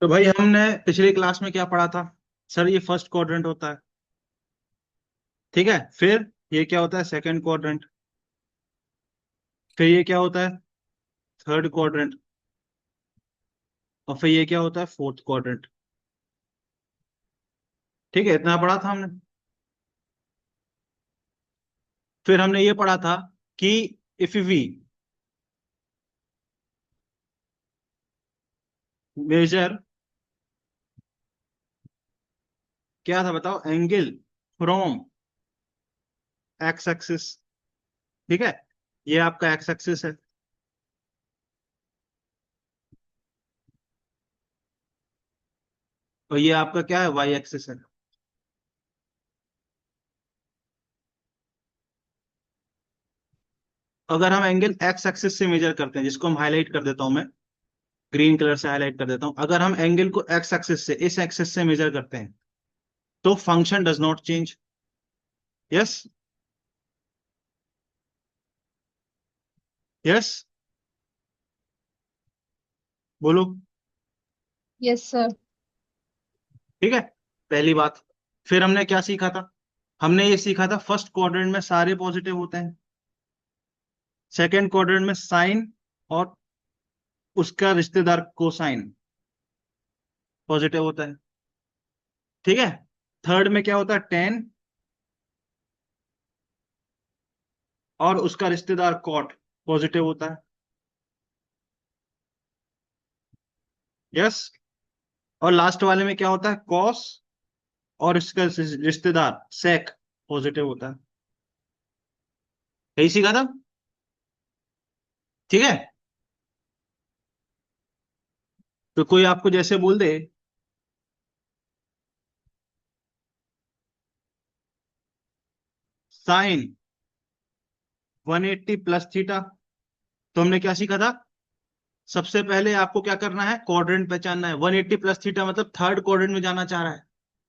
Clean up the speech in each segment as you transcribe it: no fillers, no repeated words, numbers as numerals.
तो भाई हमने पिछली क्लास में क्या पढ़ा था? सर ये फर्स्ट क्वाड्रेंट होता है। ठीक है, फिर ये क्या होता है? Second quadrant. फिर ये क्या होता है? Third quadrant. और फिर ये क्या होता है? Fourth quadrant. ठीक है, इतना पढ़ा था हमने। फिर हमने ये पढ़ा था कि इफ वी मेजर, क्या था बताओ? Angle from x axis. ठीक है, ये आपका एक्स एक्सिस है और ये आपका क्या है? वाई एक्सिस है। अगर हम एंगल एक्स एक्सिस से मेजर करते हैं, जिसको हम हाईलाइट कर देता हूं मैं, ग्रीन कलर से हाईलाइट कर देता हूं, अगर हम एंगल को एक्स एक्सिस से, इस एक्सिस से मेजर करते हैं, तो function does not change. Yes. Yes. बोलो। Yes sir. ठीक है, पहली बात। फिर हमने क्या सीखा था? हमने ये सीखा था फर्स्ट क्वाड्रेंट में सारे पॉजिटिव होते हैं, सेकंड क्वाड्रेंट में साइन और उसका रिश्तेदार कोसाइन पॉजिटिव होता है। ठीक है, थर्ड में क्या होता है? टेन और उसका रिश्तेदार कॉट पॉजिटिव होता है। यस। और लास्ट वाले में क्या होता है? कॉस और इसका रिश्तेदार सेक पॉजिटिव होता है। यही सीखा था। ठीक है, तो कोई आपको जैसे बोल दे साइन 180 प्लस थीटा, तो हमने क्या सीखा था? सबसे पहले आपको क्या करना है? क्वाड्रेंट पहचानना है। 180 प्लस थीटा मतलब थर्ड क्वाड्रेंट में जाना चाह रहा है।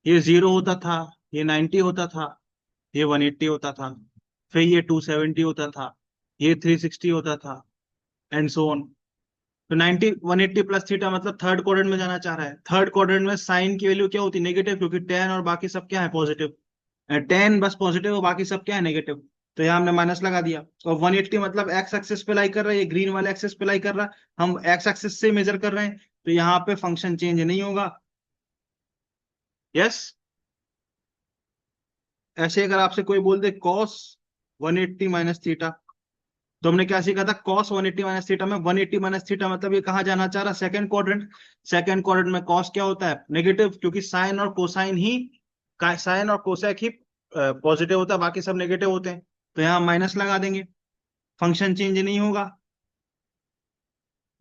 ये 0 होता था, ये 90 होता था, ये 180 होता था, फिर ये 270 होता था, ये 360 होता था, एंड सो ऑन। तो 90 180 प्लस थीटा मतलब थर्ड क्वाड्रेंट में जाना चाह रहा है। थर्ड क्वाड्रेंट में साइन की वैल्यू क्या होती है? नेगेटिव, क्योंकि टेन और बाकी सब क्या है? पॉजिटिव। टेन बस पॉजिटिव और बाकी सब क्या है? नेगेटिव। तो यहाँ हमने माइनस लगा दिया। और 180 मतलब एक्स एक्सिस पे लाई कर रहा है, ये ग्रीन वाले एक्सिस पे लाई कर रहा है, हम एक्स एक्सिस से मेजर कर रहे हैं, तो यहाँ पे फंक्शन चेंज नहीं होगा। यस। ऐसे अगर आपसे कोई बोल दे कॉस 180 माइनस थीटा, तो हमने क्या सीखा था? कॉस 180 माइनस थीटा में 180 माइनस थीटा मतलब ये कहाँ जाना चाह रहा है? Second quadrant. सेकंड क्वाड्रेंट में कॉस क्या होता है? नेगेटिव, क्योंकि साइन और कोसाइन ही, साइन और कोसेक ही पॉजिटिव होता है, बाकी सब नेगेटिव होते हैं। तो यहाँ माइनस लगा देंगे, फंक्शन चेंज नहीं होगा।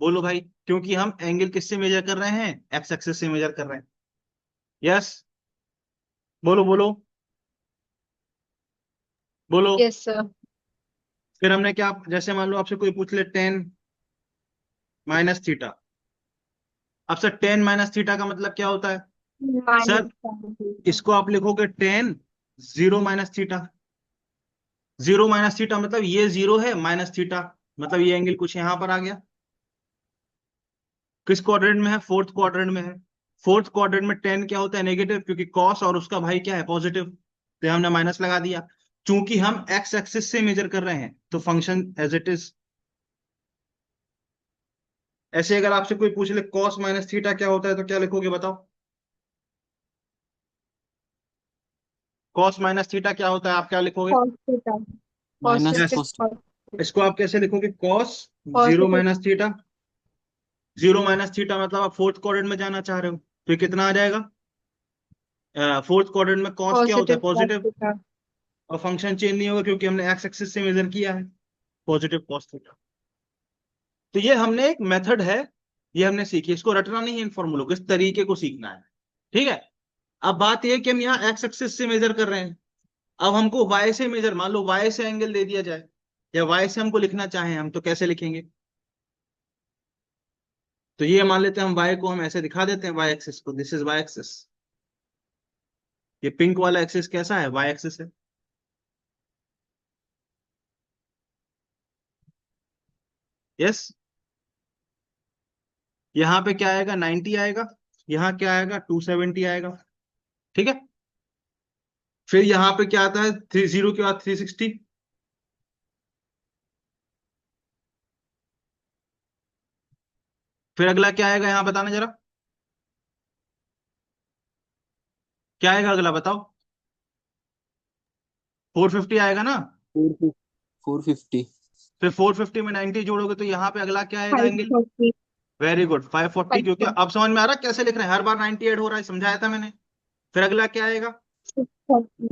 बोलो भाई, क्योंकि हम एंगल किससे मेजर कर रहे हैं? एक्स एक्सिस से मेजर कर रहे हैं। यस। बोलो बोलो। बोलो। Yes sir. फिर हमने क्या, जैसे मान लो आपसे कोई पूछ ले 10 माइनस थीटा, अब सर 10 माइनस थीटा का मतलब क्या होता है? माइनस सर इसको आप लिखोगे 10 zero minus theta. Zero minus theta मतलब ये जीरो है, माइनस थीटा मतलब ये एंगल कुछ यहां पर आ गया। किस क्वाड्रेंट में है? फोर्थ क्वाड्रेंट में है। फोर्थ क्वाड्रेंट में 10 क्या होता है? नेगेटिव, क्योंकि कॉस और उसका भाई क्या है? पॉजिटिव, तो हमने माइनस लगा दिया। चूंकि हम एक्स एक्सिस से मेजर कर रहे हैं, तो फंक्शन एज इट इज। ऐसे अगर आपसे कोई पूछ ले कॉस माइनस थीटा क्या होता है, तो क्या लिखोगे बताओ? कॉस माइनस थीटा क्या होता है, आप क्या लिखोगे? Cos theta. Minus yes. Positive cos. Cos. इसको आप कैसे लिखोगे? Cos zero positive. Minus theta. Zero minus theta मतलब आप फोर्थ क्वाड्रेंट में जाना चाह रहे हो, तो ये कितना आ जाएगा? फोर्थ क्वाड्रेंट में कॉस क्या होता है? Positive cos positive. थीटा। और फंक्शन चेंज नहीं होगा, क्योंकि हमने एक्स एक्सिस से मेजर किया है, पॉजिटिव कॉस थीटा। तो ये हमने एक मेथड है, ये हमने सीखी, इसको रटना नहीं है, इन फॉर्मूलों को, इस तरीके को सीखना है। ठीक है। अब बात यह है कि हम यहाँ एक्स एक्सिस से मेजर कर रहे हैं। अब हमको वाई से मेजर, मान लो वाई से एंगल दे दिया जाए, या वाई से हमको लिखना चाहें हम, तो कैसे लिखेंगे? तो ये मान लेते हैं हम वाई को हम ऐसे दिखा देते हैं, वाई एक्सिस को, दिस इज वाई एक्सिस। ये पिंक वाला एक्सिस कैसा है? वाई एक्सिस है। यस। यहाँ पे क्या आएगा? 90 आएगा। यहाँ क्या आएगा, 270 आएगा। ठीक है, फिर यहाँ पे क्या आता है, 30 के बाद 360। फिर अगला क्या आएगा यहाँ बताना जरा, क्या आएगा अगला बताओ। 450 आएगा ना। 450। फिर 450 में 90 जोड़ोगे तो यहाँ पे अगला क्या आएगा एंगल। 540। वेरी गुड, 540, क्योंकि 540। अब समझ में आ रहा है कैसे लिख रहे हैं, हर बार 90 ऐड हो रहा है, समझाया था मैंने। फिर अगला क्या आएगा, 640।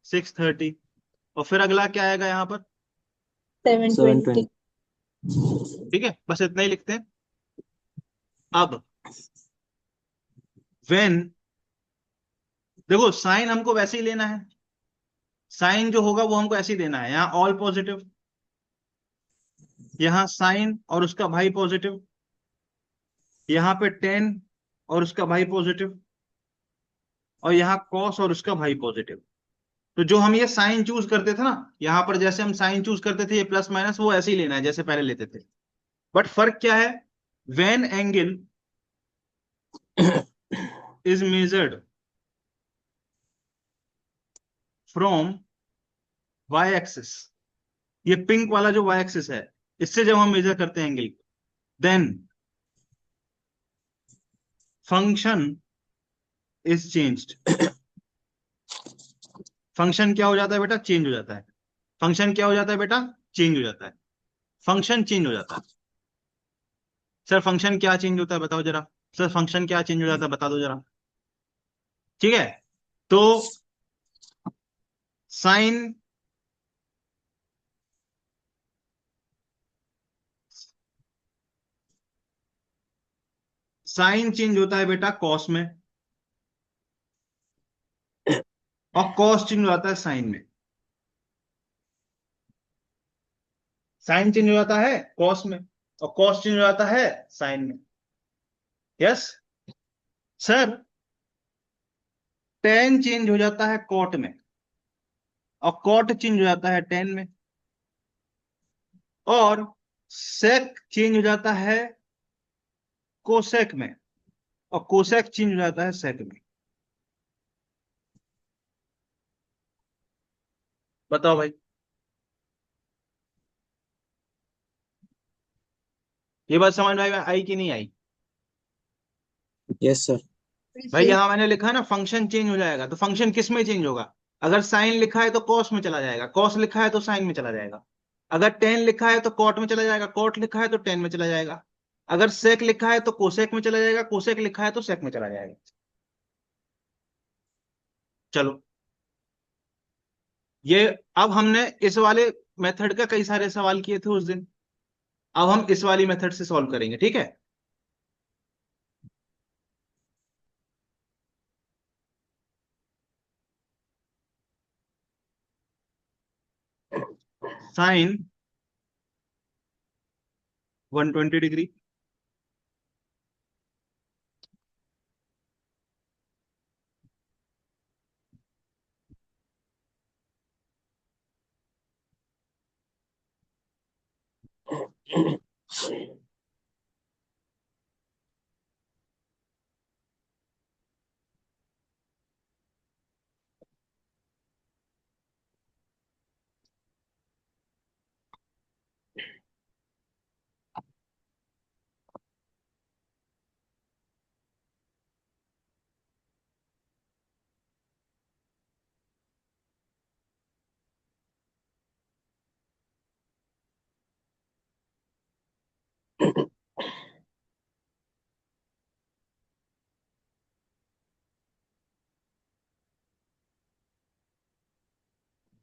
630। और फिर अगला क्या आएगा यहाँ पर। 720। 720। ठीक है, बस इतना ही लिखते हैं। अब वेन, देखो साइन हमको वैसे ही लेना है, साइन जो होगा वो हमको ऐसे ही देना है, यहाँ ऑल पॉजिटिव, यहाँ साइन और उसका भाई पॉजिटिव, यहाँ पे टेन और उसका भाई पॉजिटिव, और यहाँ कॉस और उसका भाई पॉजिटिव। तो जो हम ये साइन चूज करते थे ना, यहाँ पर जैसे हम साइन चूज करते थे ये प्लस माइनस, वो ऐसे ही लेना है जैसे पहले लेते थे। बट फर्क क्या है, when angle is measured from Y axis, ये पिंक वाला जो वाई एक्सिस है, इससे जब हम मेजर करते हैं angle, then function is changed. Function क्या हो जाता है बेटा, चेंज हो जाता है। फंक्शन क्या हो जाता है बेटा, चेंज हो जाता है। फंक्शन चेंज हो जाता है। सर फंक्शन क्या चेंज होता है बताओ जरा, सर फंक्शन क्या चेंज हो जाता है बता दो जरा। ठीक है, तो साइन, साइन चेंज होता है बेटा कॉस में, और कॉस चेंज हो जाता है साइन में। साइन चेंज हो जाता है कॉस में, और कॉस चेंज हो जाता है साइन में। यस सर, टेन चेंज हो जाता है कॉट में, और कॉट चेंज हो जाता है टेन में, और सेक चेंज हो जाता है कोसेक में, और कोसेक चेंज हो जाता है सेक में। बताओ भाई, ये बात समझ में आई कि नहीं आई। Yes sir. भाई यहां मैंने लिखा है ना फंक्शन चेंज हो जाएगा, तो फंक्शन किस में चेंज होगा, अगर साइन लिखा है तो कॉस में चला जाएगा, कॉस लिखा है तो साइन में चला जाएगा। अगर टेन लिखा है तो कॉट में चला जाएगा, कॉट लिखा है तो टेन में चला जाएगा। अगर सेक लिखा है तो कोसेक में चला जाएगा, कोसेक लिखा है तो सेक में चला जाएगा। चलो, ये अब हमने इस वाले मेथड का कई सारे सवाल किए थे उस दिन, अब हम इस वाली मेथड से सॉल्व करेंगे, ठीक है। साइन 120 डिग्री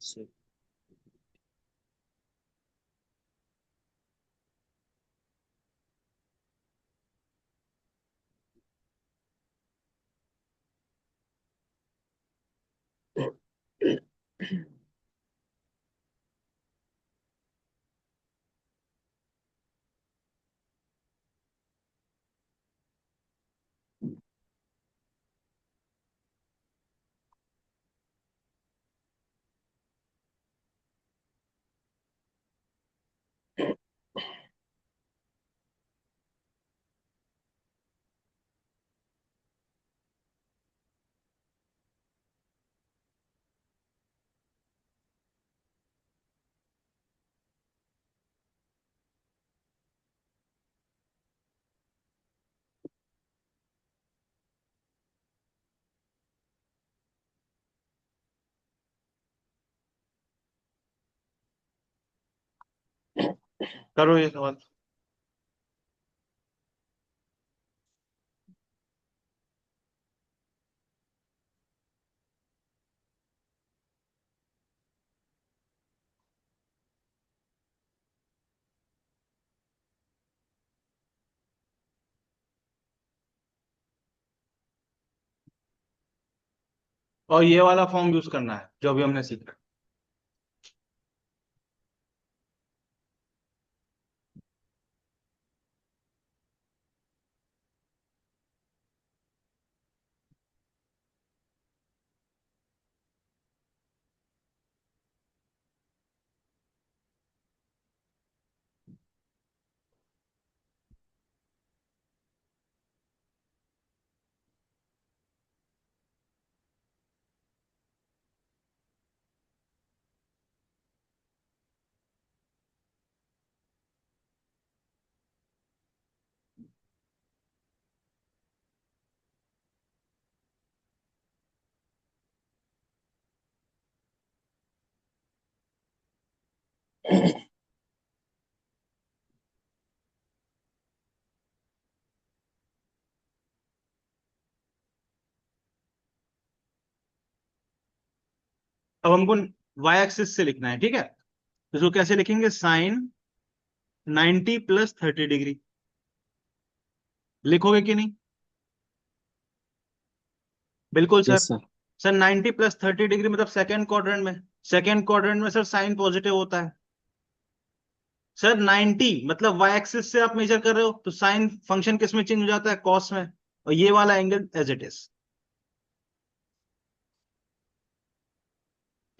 सर करो ये सवाल। और ये वाला फॉर्म यूज करना है जो अभी हमने सीखा। अब हमको वाई एक्सिस से लिखना है, ठीक है। तो इसको कैसे लिखेंगे? Sine 90 plus 30 degree. लिखोगे कि नहीं? बिल्कुल sir. Yes sir. Sir 90 plus 30 degree मतलब सेकेंड क्वाड्रेंट में, सेकेंड क्वाड्रेंट में सर साइन पॉजिटिव होता है। सर 90 मतलब वाई एक्सिस से आप मेजर कर रहे हो तो साइन फंक्शन किस में चेंज हो जाता है? कॉस में। और ये वाला एंगल एज इट इज।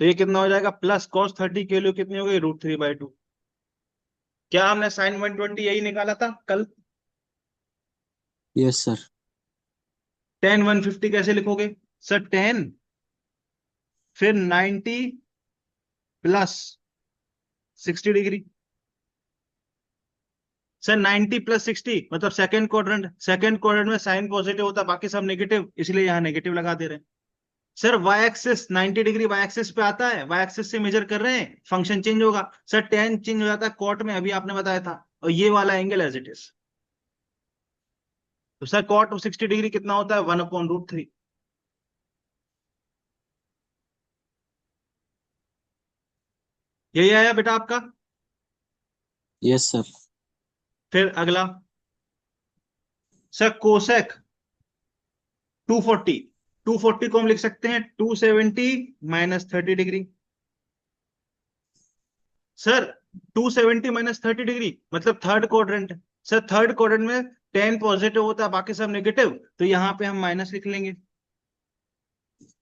तो ये कितना हो जाएगा? प्लस कॉस 30 की वैल्यू कितनी हो गई? √3/2। क्या हमने साइन 120 यही निकाला था कल? Yes sir. टेन 150 कैसे लिखोगे? सर 10 फिर 90 प्लस 60 डिग्री। सर 90 प्लस 60 मतलब सेकंड क्वाड्रेंट, सेकंड क्वाड्रेंट में साइन पॉजिटिव होता है, बाकी सब नेगेटिव, इसलिए यहां नेगेटिव लगा दे रहे हैं। Sir Y axis 90 degree Y axis पे आता है, वाई एक्सिस से मेजर कर रहे हैं, फंक्शन चेंज होगा। सर टेन चेंज हो जाता है कॉट में, अभी आपने बताया था, और ये वाला एंगल एज इट इज। तो सर कॉट ऑफ 60 डिग्री कितना होता है? 1/√3। यही आया बेटा आपका। Yes sir. फिर अगला, सर कोसेक 240, 240 को हम लिख सकते हैं 270 minus 30 degree. Sir 270 minus 30 degree मतलब third quadrant. Sir third quadrant में टेन पॉजिटिव होता है, बाकी सब नेगेटिव, तो यहां पे हम माइनस लिख लेंगे।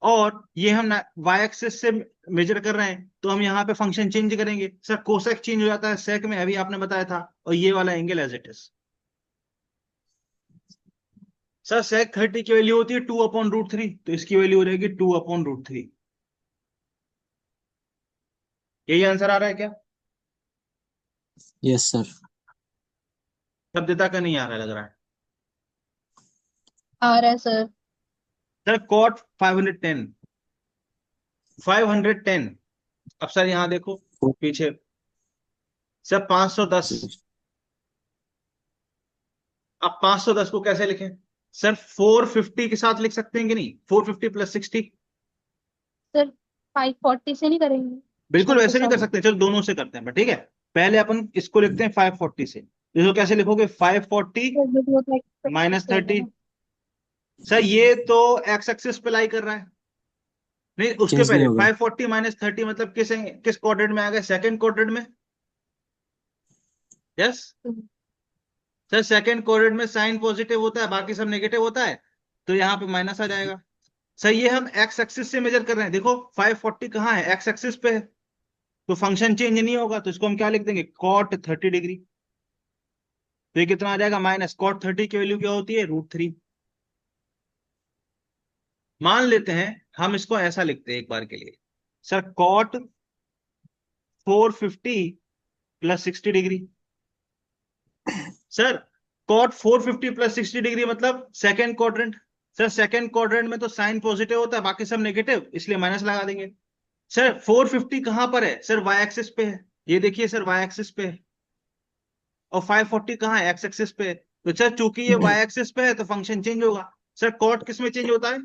और ये हम वाई एक्सिस से मेजर कर रहे हैं तो हम यहाँ पे फंक्शन चेंज करेंगे। सर कोसेक चेंज हो जाता है सेक में, अभी आपने बताया था, और ये वाला angle as it is. Sir sec 30 की वैल्यू होती है 2/√3, तो इसकी वैल्यू हो जाएगी 2/√3। यही आंसर आ रहा है क्या? Yes sir. शब्दता का नहीं आ रहा लग रहा है। आ रहा है सर। Sir cot 510, 510। अब सर यहाँ देखो पीछे, सर 510। अब 510 को कैसे लिखें? सर 450 के साथ लिख सकते हैं कि नहीं? 450 प्लस 60। सर 540 से नहीं करेंगे? बिल्कुल छह के वैसे भी कर साथ। सकते हैं, चलो दोनों से करते हैं, ठीक है। पहले अपन इसको लिखते हैं 540 से, इसको कैसे लिखोगे? 540 सर जो भी होता है एक्सेस माइनस कर 30। देना। सर ये तो एक्स एक्सिस पे लाई कर रहा है। नहीं, उसके चेंज नहीं पहले होगा। 540 माइनस 30 मतलब किस किस क्वाड्रेंट में आ गया? सेकंड क्वाड्रेंट में। यस। सर सेकंड क्वाड्रेंट में साइन पॉजिटिव होता है, बाकी सब नेगेटिव होता है, तो यहाँ पे माइनस आ जाएगा। सर ये हम एक्स एक्सिस से मेजर कर रहे हैं, देखो 540 कहाँ है? एक्स एक्सिस पे है, तो फंक्शन चेंज नहीं होगा, तो इसको हम क्या लिख देंगे? Cot 30 degree. तो ये कितना आ जाएगा? माइनस कॉट 30 की वैल्यू क्या होती है? √3। मान लेते हैं हम इसको ऐसा लिखते हैं एक बार के लिए, sir cot 450 plus 60 degree. Sir cot 450 plus 60 degree मतलब second quadrant. Sir second quadrant में तो साइन पॉजिटिव होता है, बाकी सब नेगेटिव, इसलिए माइनस लगा देंगे। सर 450 कहां पर है? सर वाई एक्सिस पे है, ये देखिए सर वाई एक्सिस पे है। और 540 कहाँ है, एक्स एक्सिस पे है। तो सर चूंकि ये वाई एक्सिस पे है तो फंक्शन चेंज होगा। सर कॉट किस में चेंज होता है,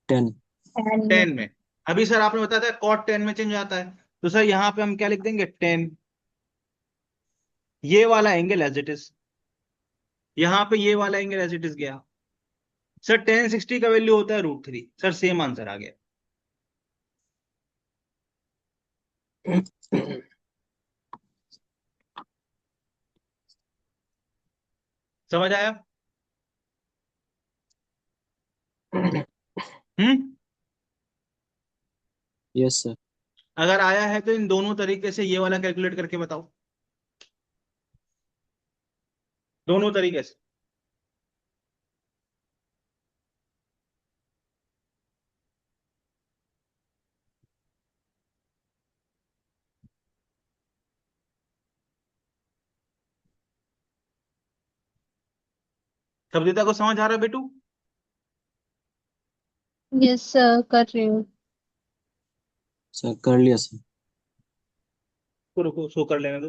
10। 10 में। 10 में। अभी सर आपने बताया था कॉट 10 में चेंज हो जाता है, तो सर यहाँ पे हम क्या लिख देंगे, 10। ये वाला एंगल एज इट इज, यहाँ पे ये वाला एंगल एज इट इज गया। सर 1060 का वैल्यू होता है √3। सर सेम आंसर आ गया। समझ आया? हम्म। Yes sir. अगर आया है तो इन दोनों तरीके से ये वाला कैलकुलेट करके बताओ, दोनों तरीके से। सब्दिता को समझ आ रहा है बेटू? यस सर, कर रही हूँ। सर कर लिया सर। रुको शो कर लेने दो।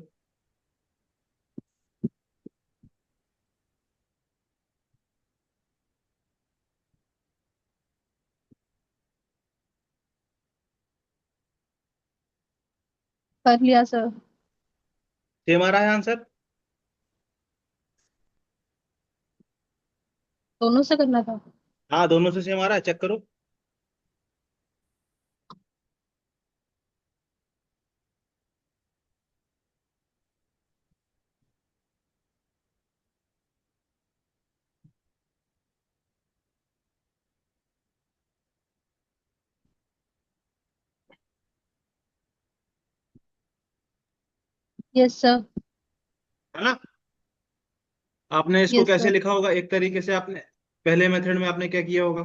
कर लिया सर। सेम आ रहा है आंसर? दोनों से करना था। हाँ दोनों से सेम आ रहा है, चेक करो। Yes sir. है ना? आपने इसको यस कैसे सर। लिखा होगा, एक तरीके से आपने पहले मेथड में आपने क्या किया होगा,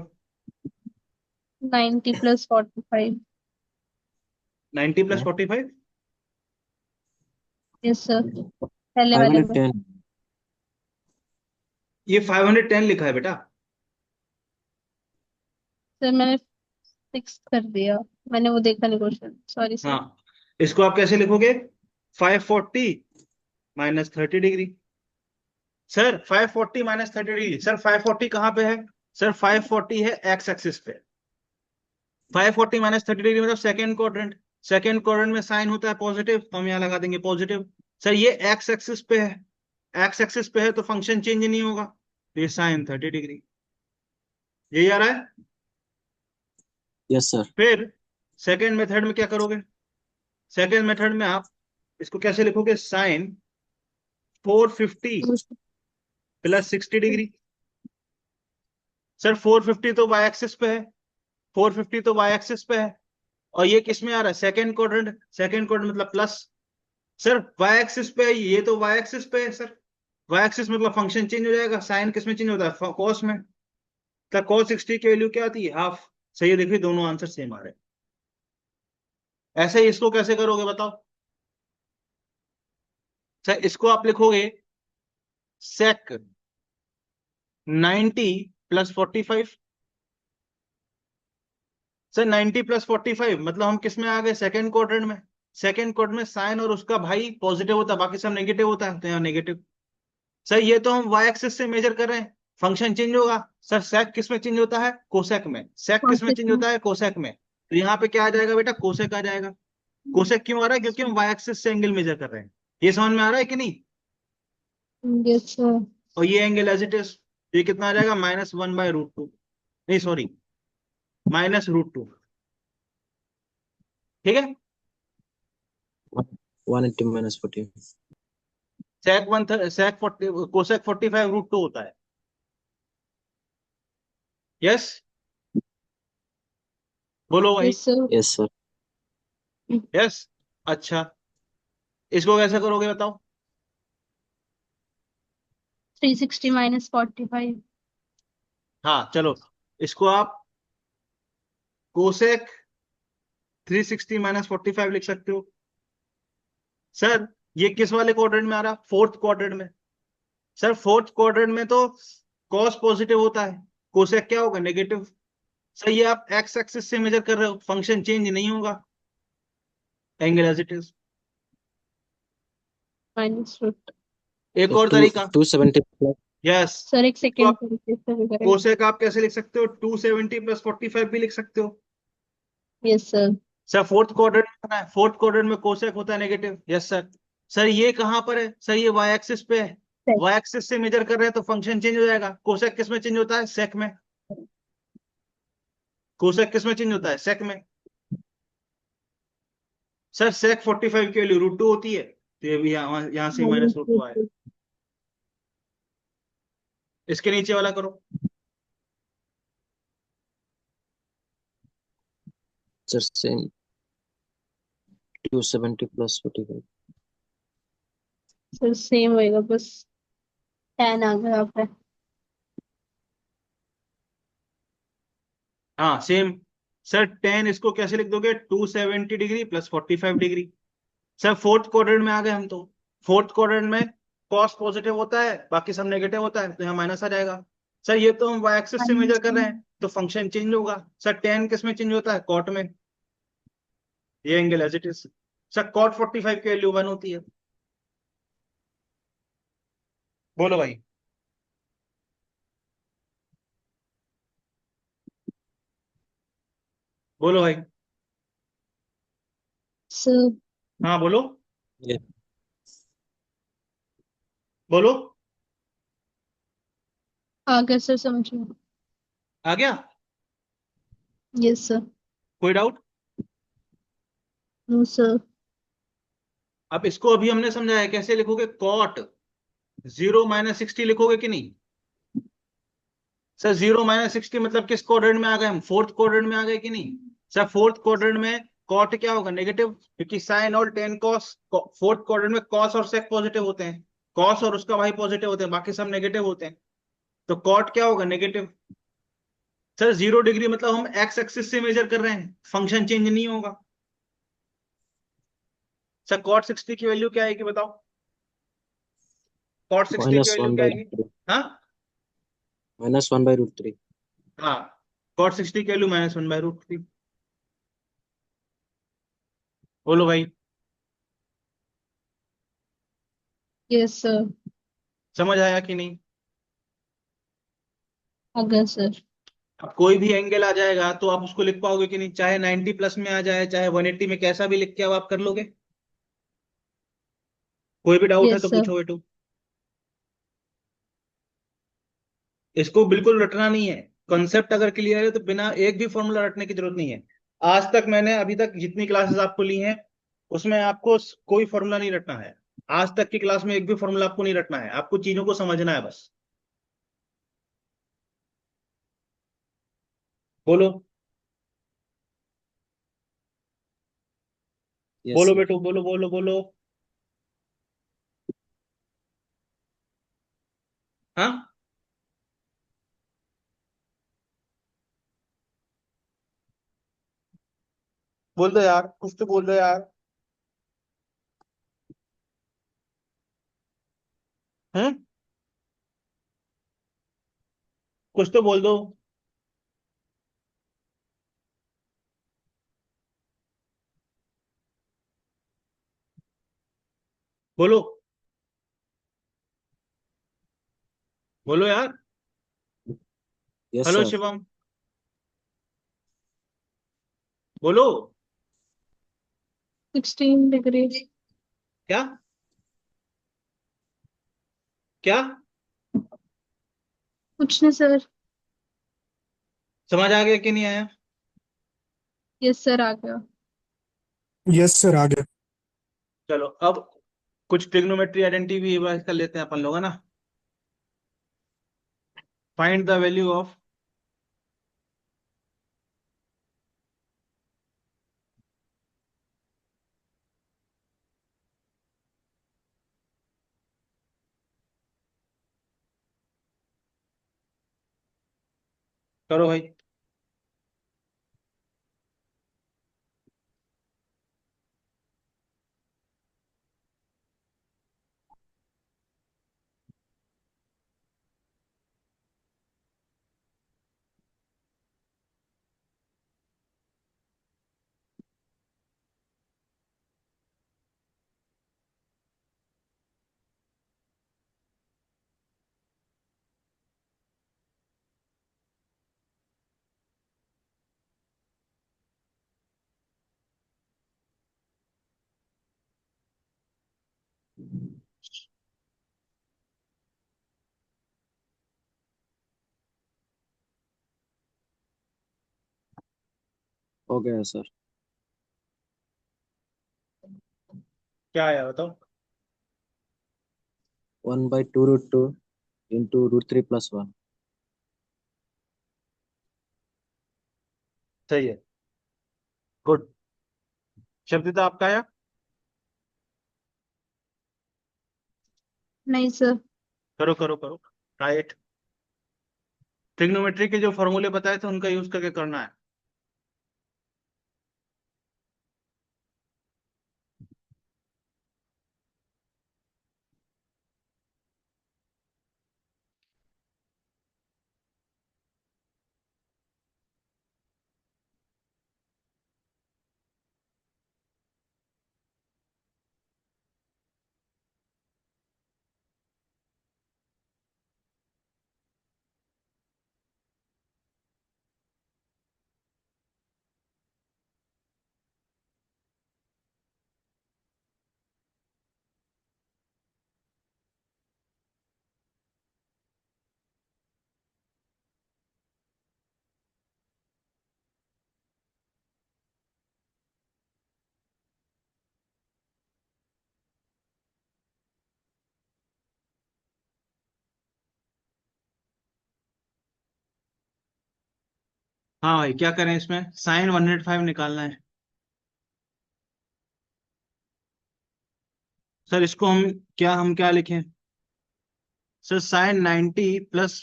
90 + 45। 90 + 45। यस सर, पहले फाइव वाले हंड्रेड में। टेन ये 510 लिखा है बेटा। सर मैंने फिक्स कर दिया। मैंने वो देखा नहीं क्वेश्चन, सॉरी सर। हाँ, इसको आप कैसे लिखोगे, 540 -30 डिग्री। सर 540 -30 डिग्री, सर 540 कहाँ पे है, सर 540 है एक्स एक्सिस पे। 540 -30 डिग्री मतलब सेकेंड क्वाड्रेंट। सेकेंड क्वाड्रेंट में साइन होता है पॉजिटिव, तो हम यहाँ लगा देंगे पॉजिटिव। सर ये एक्स एक्सिस पे है, एक्स एक्सिस पे है तो फंक्शन चेंज नहीं होगा, तो ये साइन 30 डिग्री। यही आ रहा है? Yes sir. फिर सेकेंड मेथड में क्या करोगे, सेकेंड मेथड में आप इसको कैसे लिखोगे, साइन 450 +60 डिग्री। सर 450 तो वाई एक्सिस पे है, 450 तो वाई एक्सिस पे है, और ये किस में आ रहा है, सेकेंड क्वाड्रेंट। सेकेंड क्वाड्रेंट मतलब प्लस। सर वाई एक्सिस पे है, ये तो वाई एक्सिस पे है सर। वाई एक्सिस मतलब फंक्शन चेंज हो जाएगा, साइन किस में चेंज होता है, कॉस में। तो कॉस 60 की वैल्यू क्या आती है, हाफ। सही है, देखिए दोनों आंसर सेम आ रहे हैं। ऐसे ही इसको कैसे करोगे बताओ। सर इसको आप लिखोगे सेक 90 + 45। सर 90 + 45 मतलब हम किस में आ गए, सेकंड क्वाड्रेंट में। सेकंड क्वाड्रेंट में साइन और उसका भाई पॉजिटिव होता है, बाकी सब नेगेटिव होता है, तो यहाँ नेगेटिव। सर ये तो हम वाई एक्सिस से मेजर कर रहे हैं, फंक्शन चेंज होगा। सर सेक किस में चेंज होता है, कोसेक में। सेक कौन किस में से चेंज इसमें? होता है, कोसेक में। तो यहाँ पे क्या आ जाएगा बेटा, कोसेक आ जाएगा। कोसेक क्यों आ रहा है, क्योंकि हम वाई एक्सिस से एंगल मेजर कर रहे हैं। ये समझ में आ रहा है कि नहीं? Yes sir. और ये एंगल एज इट इज, ये कितना आ जाएगा, -1/√2। नहीं सॉरी, -√2। ठीक है। 180 - 40। सेक 40, कोसेक 45√2 होता है। यस, बोलो भाई। Yes sir. Yes sir. Yes. अच्छा, इसको कैसे करोगे बताओ। 360 - 45। हाँ चलो, इसको आप कोसेक 360 - 45 लिख सकते हो। सर ये किस वाले क्वाड्रेंट में आ रहा, फोर्थ क्वाड्रेंट में। सर फोर्थ क्वाड्रेंट में तो कॉस पॉजिटिव होता है, कोसेक क्या होगा, नेगेटिव। सर ये आप एक्स एक्सिस से मेजर कर रहे हो, फंक्शन चेंज नहीं होगा, angle as it is. Minus root. एक तो और तरीका, 270 प्लस यस, सर एक तो सेकेंड आप तरीके से भी करें। कोसेक आप कैसे लिख सकते हो, 270 प्लस 45 भी लिख सकते हो। Yes sir. Sir fourth quadrant में है, फोर्थ क्वाड्रेंट में कोसेक होता है नेगेटिव, यस सर। सर ये कहाँ पर है, सर ये वाई एक्सिस पे है, वाई एक्सिस से मेजर कर रहे हैं तो फंक्शन चेंज हो जाएगा। कोसेक किस में चेंज होता है, सेक में। कोसेक किस में चेंज होता है, सेक में। सर सेक 45 की वैल्यू √2 होती है, तो ये भी यहाँ से माइनस √2 आया। इसके नीचे वाला करो। Sir same 270 plus 45। Sir same होएगा, बस 10 आ गया आप है। हाँ सेम। सर 10 इसको कैसे लिख दोगे, 270 degree plus 45 degree. Sir fourth quadrant में आ गए हम तो। फोर्थ क्वाड्रेंट में कॉस पॉजिटिव होता है, बाकी सब नेगेटिव होता है, तो यहाँ माइनस आ जाएगा। सर ये तो हम वाई एक्सिस से मेजर कर रहे हैं तो फंक्शन चेंज होगा। सर 10 किस में चेंज होता है, कॉट में। ये angle as it is. Sir cot 45 की वैल्यू 1 होती है। बोलो भाई। बोलो भाई। सर हाँ बोलो। ये बोलो। आ गया सर, समझो। आ गया। Yes sir. कोई डाउट। No sir. अब इसको अभी हमने समझाया कैसे लिखोगे, कॉट 0 - 60 लिखोगे कि नहीं। सर 0 - 60 मतलब किस क्वाड्रेंट में आ गए हम, फोर्थ क्वाड्रेंट में आ गए कि नहीं। सर फोर्थ क्वाड्रेंट में कॉट क्या होगा, नेगेटिव, क्योंकि साइन और टेन कॉस, फोर्थ क्वाड्रेंट में कॉस और सेक पॉजिटिव होते हैं, कॉस और उसका भाई पॉजिटिव होते हैं, बाकी सब नेगेटिव होते हैं, तो कॉट क्या होगा, नेगेटिव। सर 0 डिग्री मतलब हम एक्स एक्सिस से मेजर कर रहे हैं, फंक्शन चेंज नहीं होगा। सर कॉट 60 की वैल्यू क्या आएगी बताओ, कॉट 60 की माइनस वैल्यू वन क्या बाई आएगी। हाँ। -1/√3। हाँ, कॉट 60 की वैल्यू -1/√3। बोलो भाई। Yes sir. समझ आया कि नहीं। आ गया सर। अब कोई भी एंगल आ जाएगा तो आप उसको लिख पाओगे कि नहीं, चाहे 90 प्लस में आ जाए चाहे 180 में, कैसा भी लिख के अब आप कर लोगे। कोई भी डाउट है यस तो सर। पूछो बेटू। इसको बिल्कुल रटना नहीं है, कॉन्सेप्ट अगर क्लियर है तो बिना एक भी फॉर्मूला रटने की जरूरत नहीं है। आज तक मैंने अभी तक जितनी क्लासेस आपको ली हैं उसमें आपको कोई फॉर्मूला नहीं रटना है। आज तक की क्लास में एक भी फॉर्मूला आपको नहीं रटना है, आपको चीजों को समझना है बस। बोलो। यस बोलो सर। बेटू, बोलो बोलो बोलो। हाँ, बोल दो यार, कुछ तो बोल दो यार। हैं, कुछ तो बोल दो। बोलो। बोलो यार। Yes hello sir. शिवम। बोलो। 16 डिग्री। क्या, क्या। कुछ नहीं सर। समझ आ गया कि नहीं आया। यस सर, आ गया। यस सर, आ गया। चलो अब कुछ ट्रिग्नोमेट्री आइडेंटिटी भी रिवाइज कर लेते हैं अपन लोग, है ना। फाइंड द वैल्यू ऑफ, करो भाई। हो गया सर। क्या आया बताओ। 1/2√2 into √3+1। सही है, गुड। शब्दिता आपका आया? नहीं सर। करो करो करो, ट्राई इट। ट्रिग्नोमेट्री के जो फॉर्मूले बताए थे उनका यूज करके करना है। हाँ भाई, क्या करें इसमें? साइन 105 निकालना है सर। इसको हम क्या लिखें सर? साइन 90 प्लस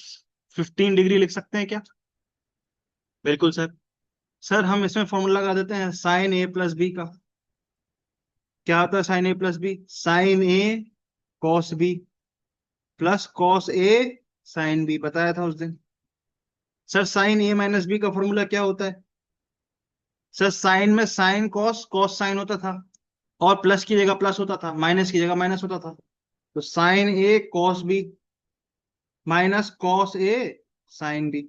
15 डिग्री लिख सकते हैं क्या? बिल्कुल सर। सर हम इसमें फॉर्मूला लगा देते हैं साइन ए प्लस बी का। क्या होता है sign A plus B? Sign A cos B plus cos A sine B, बताया था उस दिन। सर साइन ए माइनस बी का फॉर्मूला क्या होता है? सर साइन में साइन कॉस, कॉस साइन होता था, और प्लस की जगह प्लस होता था, माइनस की जगह माइनस होता था। तो sine A cos B minus cos A sine B.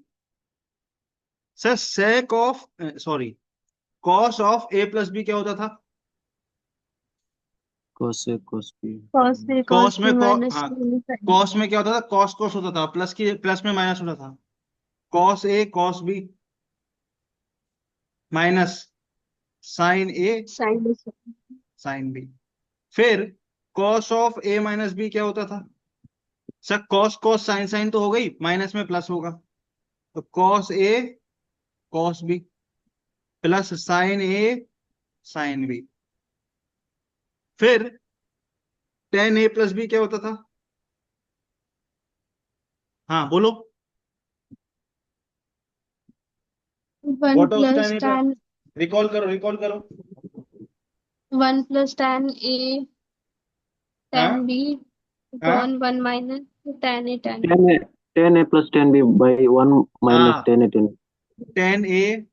Sir sec of, sorry, cos of A plus B क्या होता था? cos A cos B। Cos A cos cos में बी माइनस हाँ, कॉस में क्या होता था? कॉस कॉस होता था, प्लस की प्लस में माइनस होता था। Cos A cos B minus sine A sine sine B. फिर cos of A minus B क्या होता था? Sir cos cos sine sine तो हो गई, माइनस में प्लस होगा, तो cos A cos B plus sine A sine B. फिर टेन ए प्लस बी क्या होता था? हाँ बोलो। One what was plus tan A plus? Tan recall करो, रिकॉल करो। 1 + tan A tan हाँ B हाँ upon 1 minus tan A tan B। 10A plus 10B by 1 minus हाँ, 10A 10। Ten A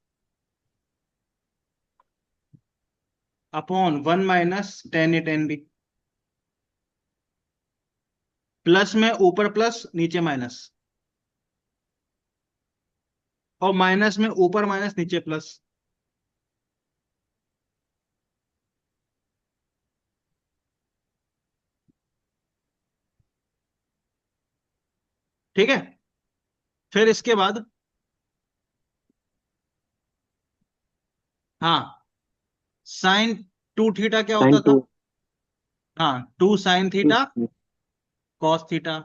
upon 1 - 10 A 10 B। Plus में ऊपर plus नीचे minus, और minus में ऊपर माइनस नीचे प्लस। ठीक है। फिर इसके बाद हाँ, साइन 2 थीटा क्या sin होता 2 था? हाँ, 2 sin थीटा 2 कॉस थीटा।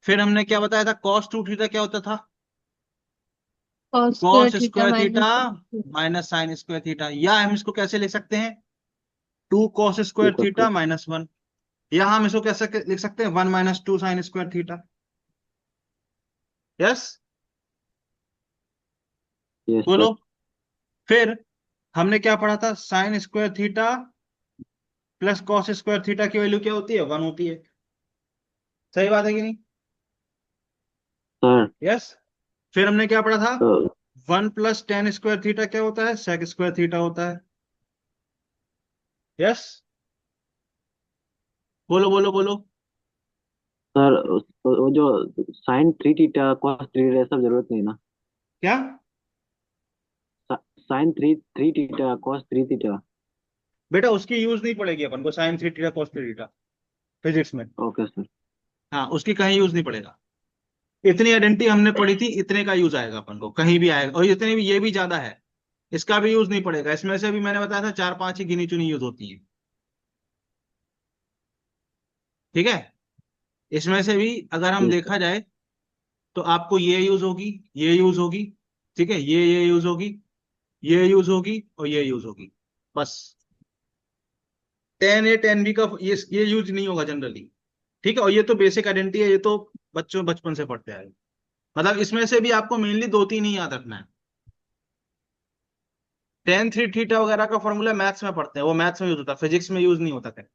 फिर हमने क्या बताया था? cos 2 थीटा क्या होता था? cos cos square theta square theta minus minus sine square theta. या हम इसको कैसे लिख सकते हैं? 2 cos स्क्वायर 2 थीटा cos। -1। या हम इसको कैसे लिख सकते हैं? 1 - 2 sin square theta. Yes, yes बोलो। sir। फिर हमने क्या पढ़ा था? Sine square theta plus cos square theta की वैल्यू क्या होती है? 1 होती है। सही बात है कि नहीं? Sir yes. फिर हमने क्या पढ़ा था? तो 1 + tan स्क्वायर थीटा क्या होता है? सेक स्क्वायर थीटा होता है। यस, बोलो बोलो बोलो। सर वो जो sin 3 थीटा cos 3 थीटा सब जरूरत नहीं ना। क्या? sin 3 theta cos 3 theta. बेटा उसकी यूज नहीं पड़ेगी अपन को, sin 3 theta cos 3 theta physics में। Okay sir. हाँ, उसकी कहीं यूज नहीं पड़ेगा। इतनी आइडेंटिटी हमने पढ़ी थी, इतने का यूज आएगा अपन को, कहीं भी आएगा, और इतने भी, ये भी ज्यादा है। इसका भी यूज नहीं पड़ेगा। इसमें से भी मैंने बताया था 4-5 ही गिनी चुनी यूज होती है। ठीक है, इसमें से भी अगर हम यस सर। देखा जाए तो आपको ये यूज होगी, ये यूज होगी, ठीक है, ये यूज होगी, ये यूज होगी और ये यूज होगी, बस। 10A 10B का ये यूज नहीं होगा जनरली। ठीक है, और ये तो बेसिक आइडेंटिटी है, ये तो बच्चों बचपन से पढ़ते आए। मतलब इसमें से भी आपको मेनली 2-3 ही याद रखना है। टेन थ्री थीटा वगैरह का फॉर्मूला मैथ्स में पढ़ते हैं, वो मैथ्स में यूज होता है, फिजिक्स में यूज नहीं होता है।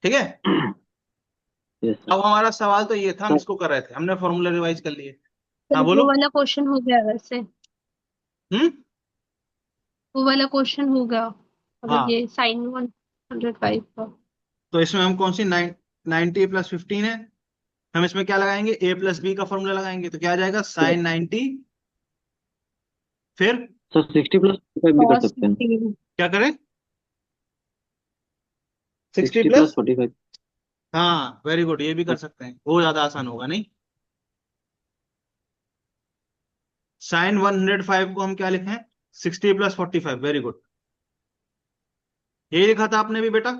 ठीक है, यस सर। अब हमारा सवाल तो ये था, हम सर इसको कर रहे थे, हमने फॉर्मूला रिवाइज कर लिए। तो हाँ बोलो। वो वाला क्वेश्चन हो गया वैसे, हम्म। वो वाला क्वेश्चन हो गया, मतलब हाँ, ये साइन 105 का। तो इसमें हम कौन सी 90 + 15 है, हम इसमें क्या लगाएंगे, A + B का फॉर्मूला लगाएंगे, तो क्या आ जाएगा, साइन 90, फिर सर 60 + 45 भी कर कॉस सकते हैं। 15। क्या करें, 60 60 + प्लस, 45। हाँ वेरी गुड, ये भी कर सकते हैं, वो ज्यादा आसान होगा नहीं। साइन 105 को हम क्या लिखें, 60 + 45, वेरी गुड, यही लिखा था आपने भी बेटा।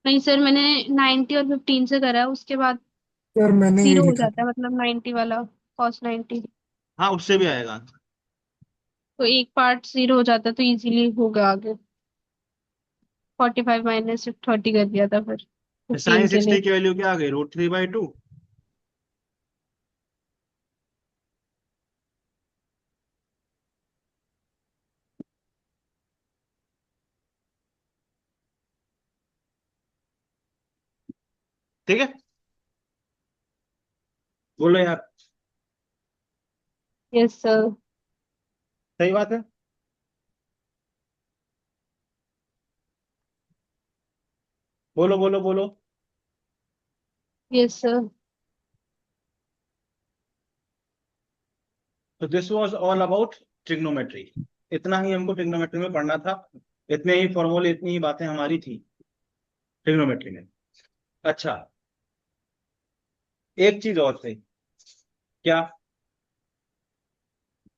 नहीं सर, मैंने 90 और 15 से करा है, उसके बाद सर मैंने ये जीरो हो लिखा जाता था। है, मतलब 90 वाला कॉस 90। हाँ, उससे भी आएगा। तो एक पार्ट जीरो हो जाता है, तो इजीली हो गया आगे। 45 माइनस 30 कर दिया था फिर साइन 15 के 60 लिए। की वैल्यू क्या आ गई, √3/2। ठीक है, बोलो यार, यस सर। सही बात है। बोलो बोलो बोलो। Yes sir. तो this was all about trigonometry, इतना ही हमको ट्रिग्नोमेट्री में पढ़ना था, इतने ही फॉर्मूले, इतनी ही बातें हमारी थी ट्रिग्नोमेट्री में। अच्छा, एक चीज और थी, क्या,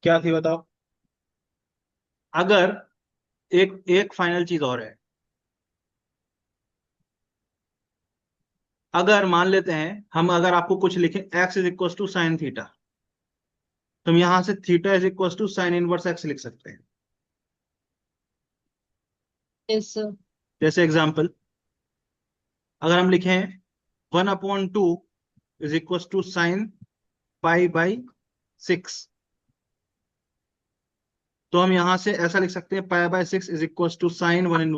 क्या थी बताओ। अगर एक एक फाइनल चीज और है, अगर मान लेते हैं हम, अगर आपको कुछ लिखें x = sin θ, तो हम यहां से θ = sin−1 x लिख सकते हैं। Yes sir. जैसे एग्जांपल, अगर हम लिखें 1/2 = sin π/6, तो हम यहां से ऐसा लिख सकते हैं, π/6 = sin 1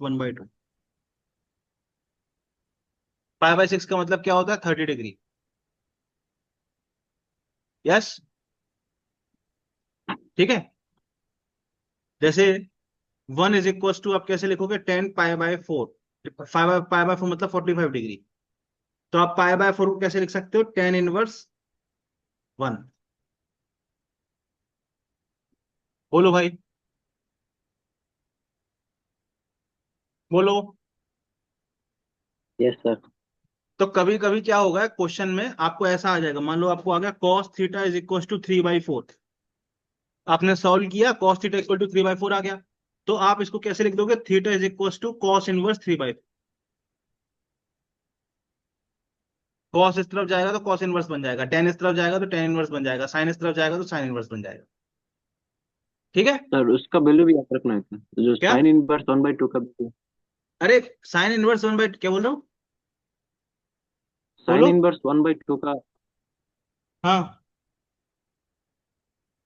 1/2। π/6 का मतलब क्या होता है, 30 डिग्री। यस, ठीक है। जैसे 1 आप कैसे लिखोगे, 10π/4, π/4 मतलब 45 डिग्री, तो आप π/4 को कैसे लिख सकते हो, tan−1। बोलो भाई, बोलो। Yes sir. तो कभी कभी क्या होगा, क्वेश्चन में आपको ऐसा आ जाएगा, मान लो आपको आ गया cos θ = 3/4, आपने सॉल्व किया, cos θ = 3/4 आ गया, तो आप इसको कैसे लिख दोगे, θ = cos−1 3/4। cos इस तरफ जाएगा तो cos−1 बन जाएगा, tan इस तरफ जाएगा तो tan−1 बन जाएगा, sin इस तरफ जाएगा तो sin−1 बन जाएगा। ठीक है, सर उसका वैल्यू भी याद रखना है क्या? तो जो क्या, sin 1/1/2 का अरे sin−1 क्या बोल रहा हूँ, sin बोलो। 1/2 का, हाँ,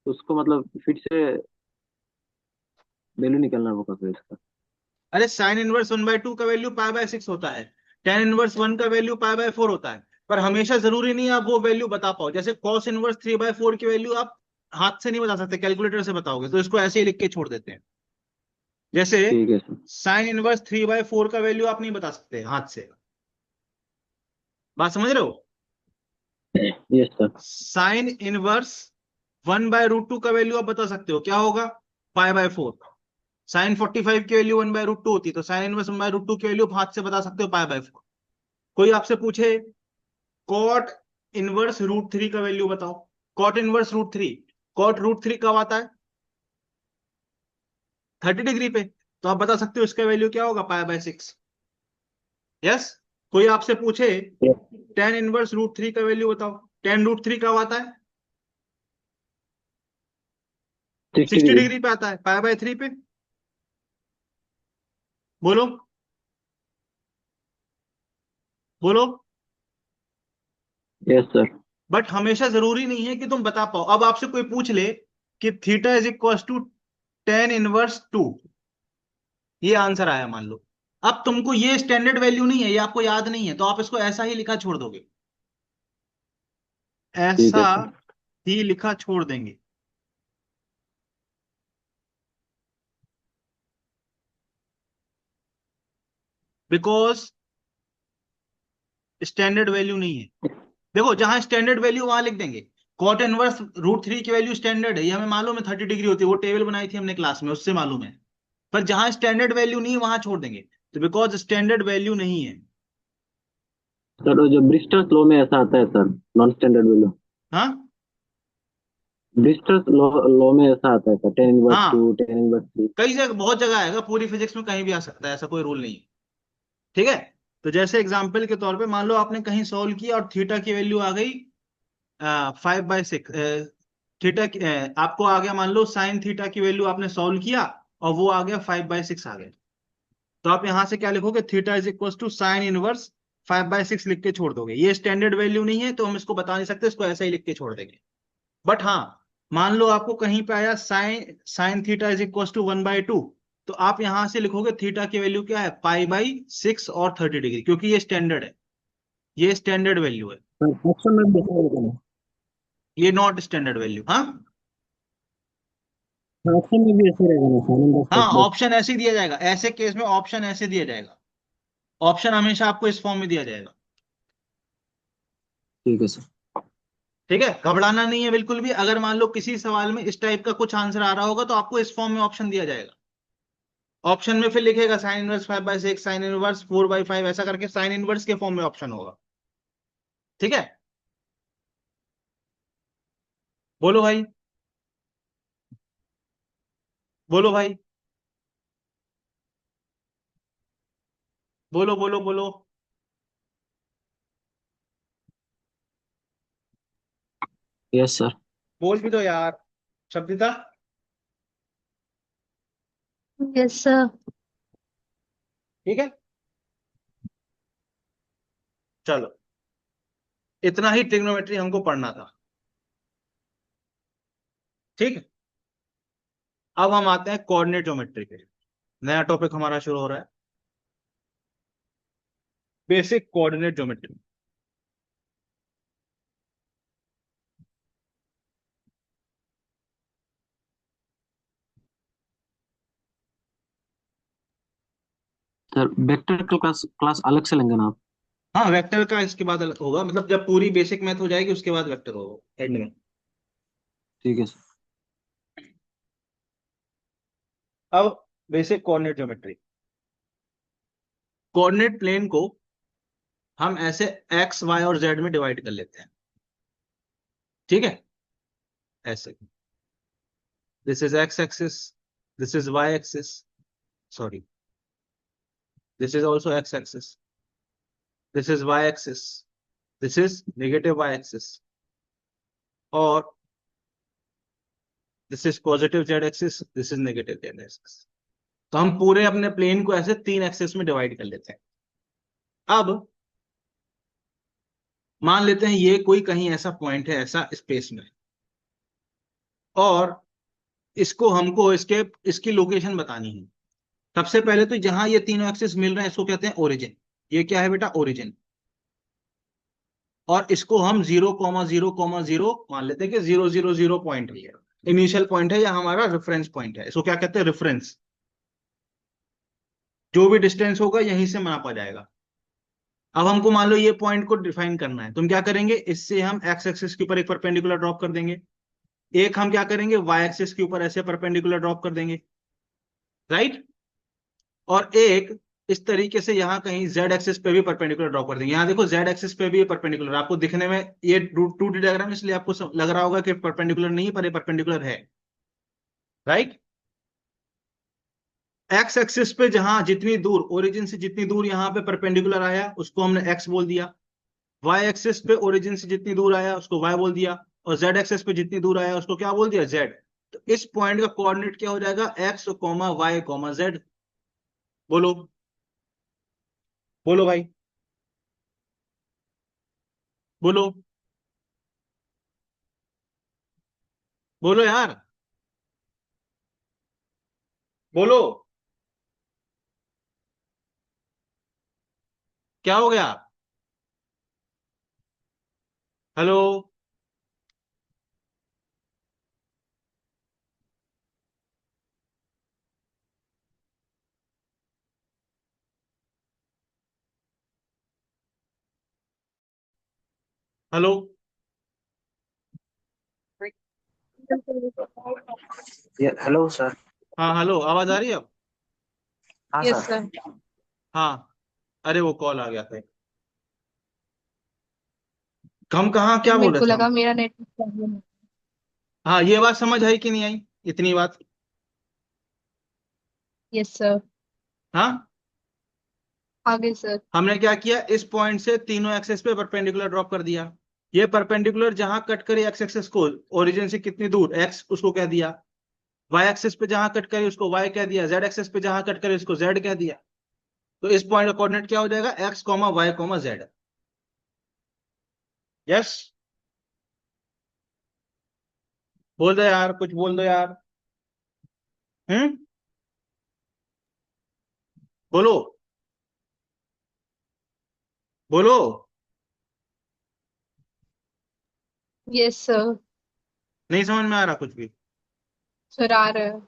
उसको मतलब फिर से वैल्यू निकालना होगा फिर इसका। अरे sin−1 का वैल्यू π/6 होता है, tan−1 का वैल्यू π/4 होता है, पर हमेशा जरूरी नहीं है आप वो वैल्यू बता पाओ। जैसे cos−1 3/4 की वैल्यू आप हाथ से नहीं बता सकते, कैलकुलेटर से बताओगे, तो इसको ऐसे ही लिख के छोड़ देते हैं। जैसे ठीक है सर। sin−1 3/4 का वैल्यू आप नहीं बता सकते हाथ से, बात समझ रहे हो। Yes sir. sin−1 1/√2 का वैल्यू आप बता सकते हो, क्या होगा, π/4। sin 45 की वैल्यू 1/√2 होती है, तो sin−1 1/√2 की वैल्यू आप हाथ से बता सकते हो, π/4। कोई आपसे पूछे cot−√3 का वैल्यू बताओ, cot inverse root three. Cot root three कब आता है? 30 डिग्री पे। तो आप बता सकते हो इसका वैल्यू क्या होगा? Pi by 6। यस। कोई आपसे पूछे टेन इनवर्स रूट थ्री का वैल्यू बताओ, टेन रूट थ्री कब आता है? 60 60 डिग्री। डिग्री पे आता है, पाई बाय 3 पे। बोलो बोलो। Yes sir. बट हमेशा जरूरी नहीं है कि तुम बता पाओ। अब आपसे कोई पूछ ले कि theta is equal to tan inverse two, ये आंसर आया मान लो। अब तुमको ये स्टैंडर्ड वैल्यू नहीं है, ये आपको याद नहीं है, तो आप इसको ऐसा ही लिखा छोड़ दोगे, ठीक ऐसा है सर। ही लिखा छोड़ देंगे। बिकॉज स्टैंडर्ड वैल्यू नहीं है। देखो जहां स्टैंडर्ड वैल्यू वहां लिख देंगे। कॉट इनवर्स रूट थ्री की वैल्यू स्टैंडर्ड है, ये हमें मालूम है 30 डिग्री होती है, वो टेबल बनाई थी हमने क्लास में, उससे मालूम है। पर जहां स्टैंडर्ड वैल्यू नहीं है वहां छोड़ देंगे, तो बिकॉज स्टैंडर्ड वैल्यू नहीं है। सर वो जो ब्रिस्टल्स लॉ में ऐसा आता है सर, नॉन स्टैंडर्ड वैल्यू। हाँ ब्रिस्टल्स लॉ में ऐसा आता है सर, 10 इनवर्स हाँ, 2, 10 इनवर्स 3। कई जगह, बहुत जगह आएगा, पूरी फिजिक्स में कहीं भी आ सकता है, ऐसा कोई रूल नहीं है। ठीक है। तो जैसे एग्जाम्पल के तौर पे मान लो आपने कहीं सॉल्व किया और थीटा की वैल्यू आ गई 5/6। थीटा आपको आ गया, मान लो साइन थीटा की वैल्यू आपने सॉल्व किया और वो आ गया 5/6 आ गया। तो आप यहां से क्या लिखोगे? Theta is equal to sine inverse 5/6 लिख के छोड़ दोगे। ये स्टैंडर्ड वैल्यू नहीं है तो हम इसको बता नहीं सकते, इसको ऐसा ही लिख के छोड़ देंगे। बट हाँ, मान लो आपको कहीं पे आया sine sine theta is equal to 1/2, तो आप यहां से लिखोगे थीटा की वैल्यू क्या है? पाई/6 और 30 डिग्री, क्योंकि ये स्टैंडर्ड है, ये स्टैंडर्ड वैल्यू है, सर ऑप्शन में भी ऐसा रहेगा ना? ये नॉट स्टैंडर्ड वैल्यू। हाँ ऑप्शन में भी ऐसे रहेगा ना, साइन इनवर्स हाँ, प्लस। ऑप्शन ऐसे ही दिया जाएगा, ऐसे केस में ऑप्शन ऐसे दिया जाएगा। ऑप्शन हमेशा आपको इस फॉर्म में दिया जाएगा। ठीक है सर। ठीक है, घबराना नहीं है बिल्कुल भी। अगर मान लो किसी सवाल में इस टाइप का कुछ आंसर आ रहा होगा तो आपको इस फॉर्म में ऑप्शन दिया जाएगा। ऑप्शन में फिर लिखेगा साइन इनवर्स 5/6, साइन इनवर्स 4/5, ऐसा करके साइन इनवर्स के फॉर्म में ऑप्शन होगा। ठीक है, बोलो भाई, बोलो भाई, बोलो बोलो बोलो। Yes sir. बोल भी दो यार, शब्दिता। Yes sir. ठीक है, चलो, इतना ही ट्रिग्नोमेट्री हमको पढ़ना था। ठीक है, अब हम आते हैं कोऑर्डिनेट ज्योमेट्री पे। नया टॉपिक हमारा शुरू हो रहा है, basic coordinate geometry. Sir vector का क्लास क्लास अलग से लेंगे ना आप? हाँ, वेक्टर का इसके बाद अलग होगा, मतलब जब पूरी बेसिक मैथ हो जाएगी उसके बाद वेक्टर होगा एंड में। ठीक है सर। अब basic coordinate geometry. Coordinate plane को हम ऐसे एक्स वाई और जेड में डिवाइड कर लेते हैं। ठीक है, ऐसे, this is X axis, this is Y axis, sorry, this is also X axis, this is Y axis, this is negative Y axis, और this is positive Z axis, this is negative Z axis. तो हम पूरे अपने plane को ऐसे 3 axis में divide कर लेते हैं। अब मान लेते हैं ये कोई कहीं ऐसा पॉइंट है, ऐसा स्पेस में, और इसको हमको इसके इसकी लोकेशन बतानी है। सबसे पहले तो जहां ये तीनों एक्सिस मिल रहे हैं इसको कहते हैं ओरिजिन। ये क्या है बेटा? ओरिजिन। और इसको हम 0,0,0 मान लेते हैं कि 0,0,0 पॉइंट है, इनिशियल पॉइंट है या हमारा रेफरेंस पॉइंट है। इसको क्या कहते हैं? रेफरेंस। जो भी डिस्टेंस होगा यहीं से मापा जाएगा। अब हमको मान लो ये पॉइंट को डिफाइन करना है, तुम क्या करेंगे? इससे हम एक्स एक्सिस के ऊपर एक परपेंडिकुलर ड्रॉप कर देंगे, एक हम क्या करेंगे? वाई एक्सिस के ऊपर ऐसे परपेंडिकुलर ड्रॉप कर देंगे, राइट। और एक इस तरीके से यहाँ कहीं जेड एक्सिस पे भी परपेंडिकुलर ड्रॉ कर देंगे। यहाँ देखो जेड एक्सिस पे भी ये परपेंडिकुलर, आपको दिखने में ये 2D डायग्राम इसलिए आपको लग रहा होगा कि परपेंडिकुलर नहीं, पर ये परपेंडिकुलर है, राइट। एक्स एक्सिस पे जहां जितनी दूर ओरिजिन से जितनी दूर यहाँ पे परपेंडिकुलर आया उसको हमने एक्स बोल दिया, वाई एक्सिस पे ओरिजिन से जितनी दूर आया उसको वाई बोल दिया, और जेड एक्सिस पे जितनी दूर आया उसको क्या बोल दिया, जेड। तो इस पॉइंट का कोऑर्डिनेट क्या हो जाएगा, X comma Y comma Z. बोलो बोलो भाई, बोलो बोलो यार, बोलो, क्या हो गया, हेलो। हेलो। Hello sir. हाँ हेलो, आवाज आ रही है अब? हाँ यस सर। सर। हाँ, अरे वो कॉल आ गया था। हम कहाँ क्या बोल मेरे रहे को थे हम? लगा मेरा नेटवर्क प्रॉब्लम है। हाँ, ये बात समझ आई कि नहीं आई, इतनी बात? Yes sir. हाँ, आगे सर। हमने क्या किया, इस पॉइंट से तीनों एक्सेस पे परपेंडिकुलर ड्रॉप कर दिया। ये परपेंडिकुलर जहां कट करे एक्स एक्सेस को, ओरिजिन से कितनी दूर एक्स, उसको कह दिया। वाई एक्सेस पे जहां कट करे उसको वाई कह दिया, जेड एक्सेस पे जहां कट करे उसको जेड कह दिया। तो इस पॉइंट का कोऑर्डिनेट क्या हो जाएगा, X comma Y comma Z. Yes, बोल दो यार, कुछ बोल दो यार। हम्म, बोलो बोलो। Yes sir. नहीं समझ में आ रहा कुछ भी? सर आ रहा है।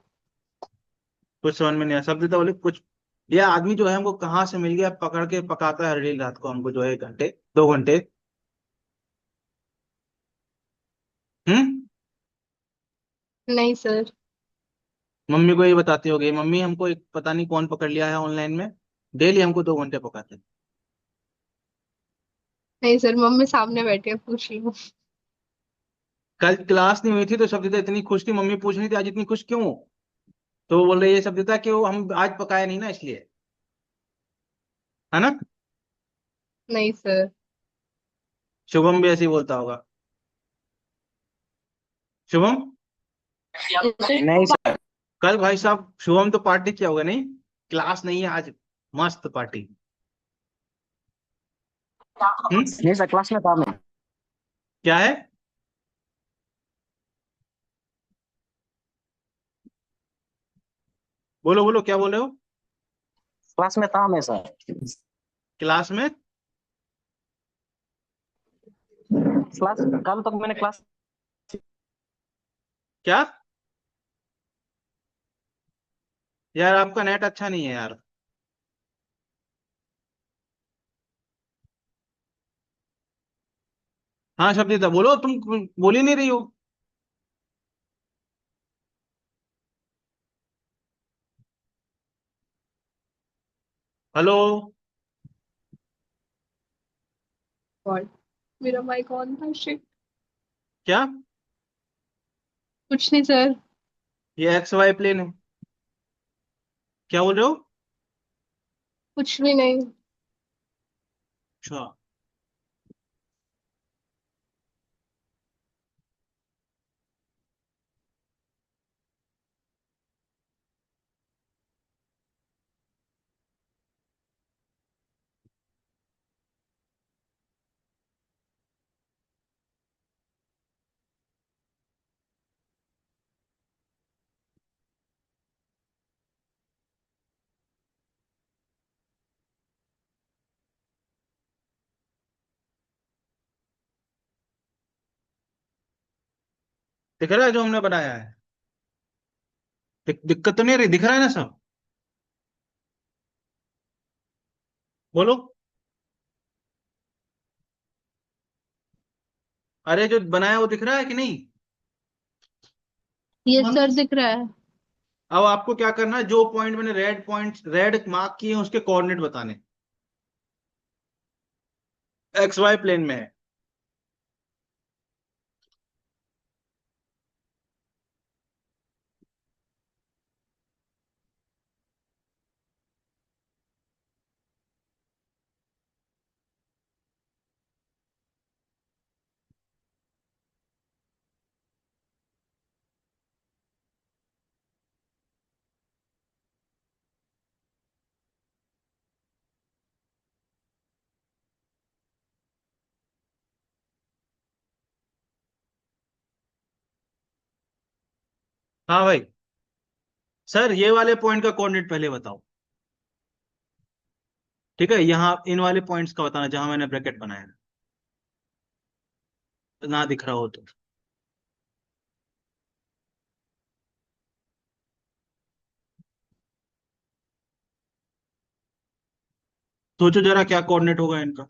कुछ समझ में नहीं आया, शब्द तो बोले कुछ। ये आदमी जो है हमको कहाँ से मिल गया, पकड़ के पकाता है हर दिन रात को हमको, जो है 1 घंटे 2 घंटे। हम्म। नहीं सर। मम्मी को ये बताती होगी, मम्मी हमको एक पता नहीं कौन पकड़ लिया है ऑनलाइन में, डेली हमको 2 घंटे पकाते हैं। नहीं सर, मम्मी सामने बैठे हैं, पूछ रही हूँ। कल क्लास नहीं हुई थी तो शब्दिता इतनी खुश थी, मम्मी पूछ रही थी आज इतनी खुश क्यों हो? तो वो बोल रही है शब्दिता कि वो हम आज पकाया नहीं ना इसलिए, है ना। नहीं सर। शुभम भी ऐसे ही बोलता होगा। शुभम, नहीं सर। कल भाई साहब शुभम तो पार्टी किया होगा नहीं? क्लास नहीं है आज, मस्त पार्टी। हम्म। नहीं सर, क्लास में था मैं। क्या है? बोलो बोलो, क्या बोल रहे हो? क्लास में था मैं सर। क्लास में? क्लास कल तक मैंने क्लास। क्या? यार आपका नेट अच्छा नहीं है यार। हाँ शब्दिता बोलो, तुम बोल ही नहीं रही हो। हेलो। गॉड, मेरा माइक ऑन था, शिट। क्या? कुछ नहीं सर। ये एक्स वाई प्लेन है, क्या बोल रहे हो? कुछ भी नहीं। अच्छा। दिख रहा है जो हमने बनाया है? दिक्कत तो नहीं रही, दिख रहा है ना सब? बोलो। अरे जो बनाया वो दिख रहा है कि नहीं? यस सर, दिख रहा है। अब आपको क्या करना है, जो पॉइंट मैंने रेड मार्क किए हैं उसके कोऑर्डिनेट बताने, एक्स वाई प्लेन में है। हाँ भाई, सर ये वाले पॉइंट का कोऑर्डिनेट पहले बताओ। ठीक है, यहाँ इन वाले पॉइंट्स का बताना जहां मैंने ब्रैकेट बनाया है, ना दिख रहा हो तो। सोचो जरा क्या कोऑर्डिनेट होगा इनका।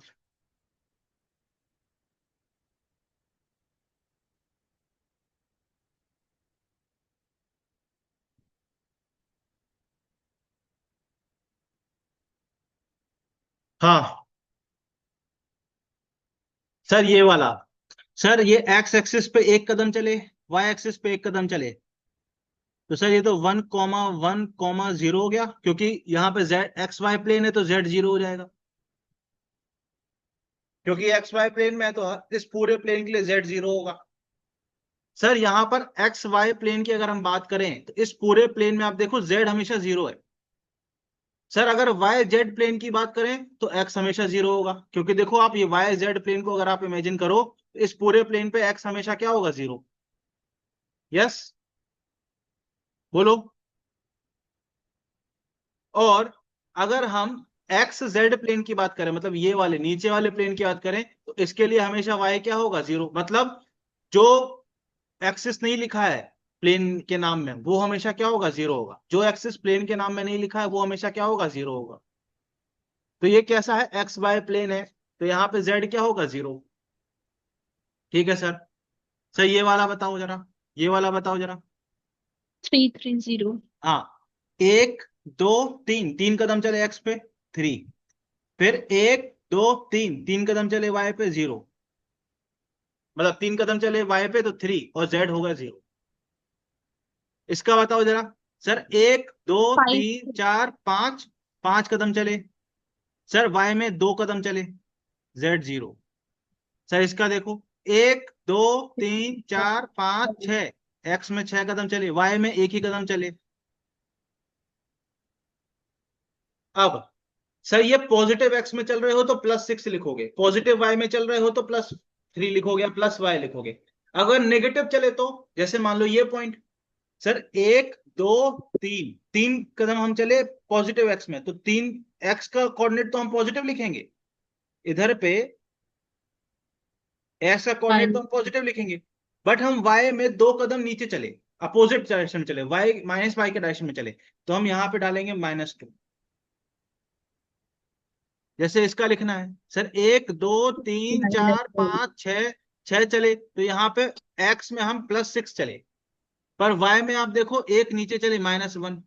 हाँ सर, ये वाला, सर ये एक्स एक्सिस पे एक कदम चले, वाई एक्सिस पे एक कदम चले, तो सर ये तो 1,1,0 हो गया, क्योंकि यहाँ पे जेड एक्स वाई प्लेन है तो जेड 0 हो जाएगा, क्योंकि एक्स वाई प्लेन में है तो इस पूरे प्लेन के लिए जेड 0 होगा। सर यहाँ पर एक्स वाई प्लेन की अगर हम बात करें तो इस पूरे प्लेन में आप देखो जेड हमेशा 0 है। सर अगर वाई जेड प्लेन की बात करें तो एक्स हमेशा 0 होगा, क्योंकि देखो आप ये वाई जेड प्लेन को अगर आप इमेजिन करो तो इस पूरे प्लेन पे एक्स हमेशा क्या होगा, 0। यस, बोलो। और अगर हम एक्स जेड प्लेन की बात करें, मतलब ये वाले नीचे वाले प्लेन की बात करें, तो इसके लिए हमेशा वाई क्या होगा, 0। मतलब जो एक्सिस नहीं लिखा है प्लेन के नाम में वो हमेशा क्या होगा, 0 होगा। जो एक्सिस प्लेन के नाम में नहीं लिखा है वो हमेशा क्या होगा, 0 होगा। तो ये कैसा है, एक्स वाई प्लेन है, तो यहाँ पे जेड क्या होगा, 0। ठीक है सर। सर ये वाला बताओ जरा, ये वाला बताओ जरा। 330। हाँ, एक दो तीन, तीन कदम चले एक्स पे, 3। फिर एक दो तीन, तीन कदम चले वाई पे, 0। मतलब तीन कदम चले वाई पे तो 3 और जेड होगा 0। इसका बताओ जरा। सर एक दो तीन 5। चार पांच, पांच कदम चले, सर वाई में 2 कदम चले, जेड 0। सर इसका देखो, एक दो तीन चार पांच छह, एक्स में 6 कदम चले, वाई में एक ही कदम चले। अब सर ये पॉजिटिव एक्स में चल रहे हो तो +6 लिखोगे, पॉजिटिव वाई में चल रहे हो तो +3 लिखोगे, प्लस वाई लिखोगे। अगर नेगेटिव चले तो, जैसे मान लो ये पॉइंट, सर एक दो तीन, तीन कदम हम चले पॉजिटिव एक्स में, तो 3 एक्स का कोऑर्डिनेट तो हम पॉजिटिव लिखेंगे, इधर पे एक्स का कोऑर्डिनेट तो हम पॉजिटिव लिखेंगे। बट हम वाई में 2 कदम नीचे चले, अपोजिट डायरेक्शन में चले, वाई माइनस वाई के डायरेक्शन में चले, तो हम यहां पे डालेंगे -2। जैसे इसका लिखना है, सर एक दो तीन चार पांच छह, छह चले तो यहाँ पे एक्स में हम +6 चले, पर वाई में आप देखो एक नीचे चले, -1।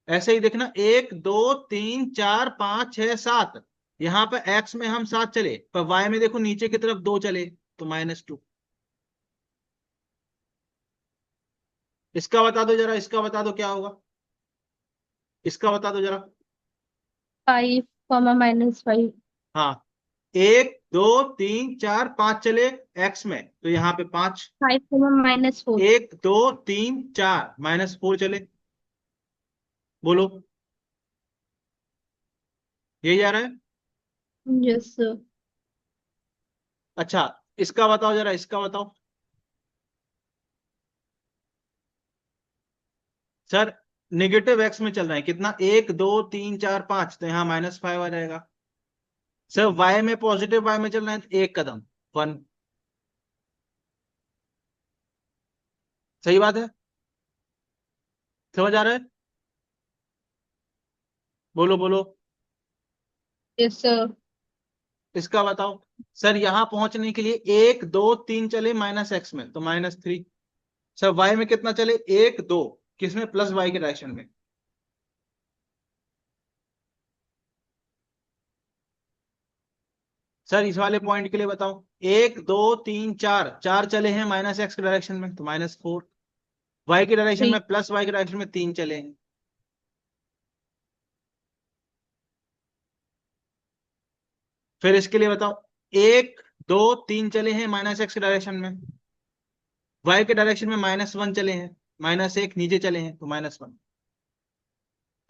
ऐसे ही देखना, एक दो तीन चार पांच छह सात, यहाँ पे एक्स में हम 7 चले, पर वाई में देखो नीचे की तरफ 2 चले, तो -2। इसका बता दो जरा, इसका बता दो क्या होगा, इसका बता दो जरा। 5, -5। हाँ, एक दो तीन चार पांच चले एक्स में, तो यहाँ पे 5। 5, -4। एक दो तीन चार, -4 चले, बोलो, यही जा रहा है। Yes sir. अच्छा, इसका बताओ जरा, इसका बताओ। सर नेगेटिव एक्स में चल रहा है कितना, एक दो तीन चार पांच, तो यहाँ -5 आ जाएगा। सर वाई में पॉजिटिव वाई में चल रहा है तो एक कदम, 1। सही बात है, समझ आ रहा है, बोलो बोलो। Yes sir. इसका बताओ। सर यहां पहुंचने के लिए एक दो तीन चले -x में, तो -3। सर वाई में कितना चले, 1 2, किसमें, प्लस वाई के डायरेक्शन में। सर इस वाले पॉइंट के लिए बताओ, 1 2 3 4, 4 चले हैं माइनस एक्स के डायरेक्शन में तो -4, वाई के डायरेक्शन थ्री। में प्लस वाई के डायरेक्शन में 3 चले हैं। फिर इसके लिए बताओ, 1 2 3 चले हैं माइनस एक्स के डायरेक्शन में, वाई के डायरेक्शन में -1 चले हैं, -1 नीचे चले हैं तो -1।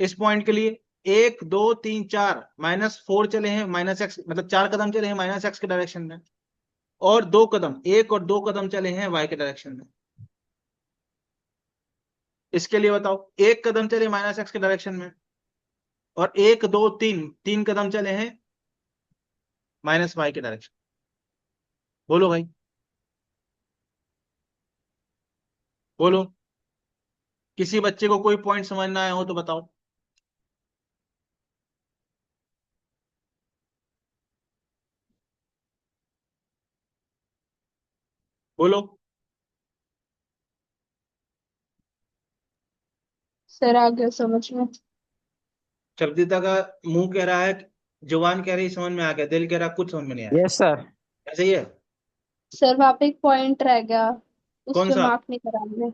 इस पॉइंट के लिए 1 2 3 4 -4 चले हैं माइनस एक्स, मतलब 4 कदम चले हैं माइनस एक्स के डायरेक्शन में, और 2 कदम, 1 और 2 कदम चले हैं वाई के डायरेक्शन में। इसके लिए बताओ, 1 कदम चले माइनस एक्स के डायरेक्शन में, और 1 2 3, 3 कदम चले हैं माइनस वाई के डायरेक्शन। बोलो भाई, बोलो, किसी बच्चे को कोई पॉइंट समझ ना आया हो तो बताओ। बोलो। सर आ गया समझ में। शब्दिता का मुंह कह रहा है, जुबान कह रही समझ में आ गया, दिल कह रहा कुछ समझ में नहीं आया। Yes sir. ऐसे ही है। सर वहाँ पे एक पॉइंट रह गया, उस कौन पे सा, मार्क नहीं करा हमने।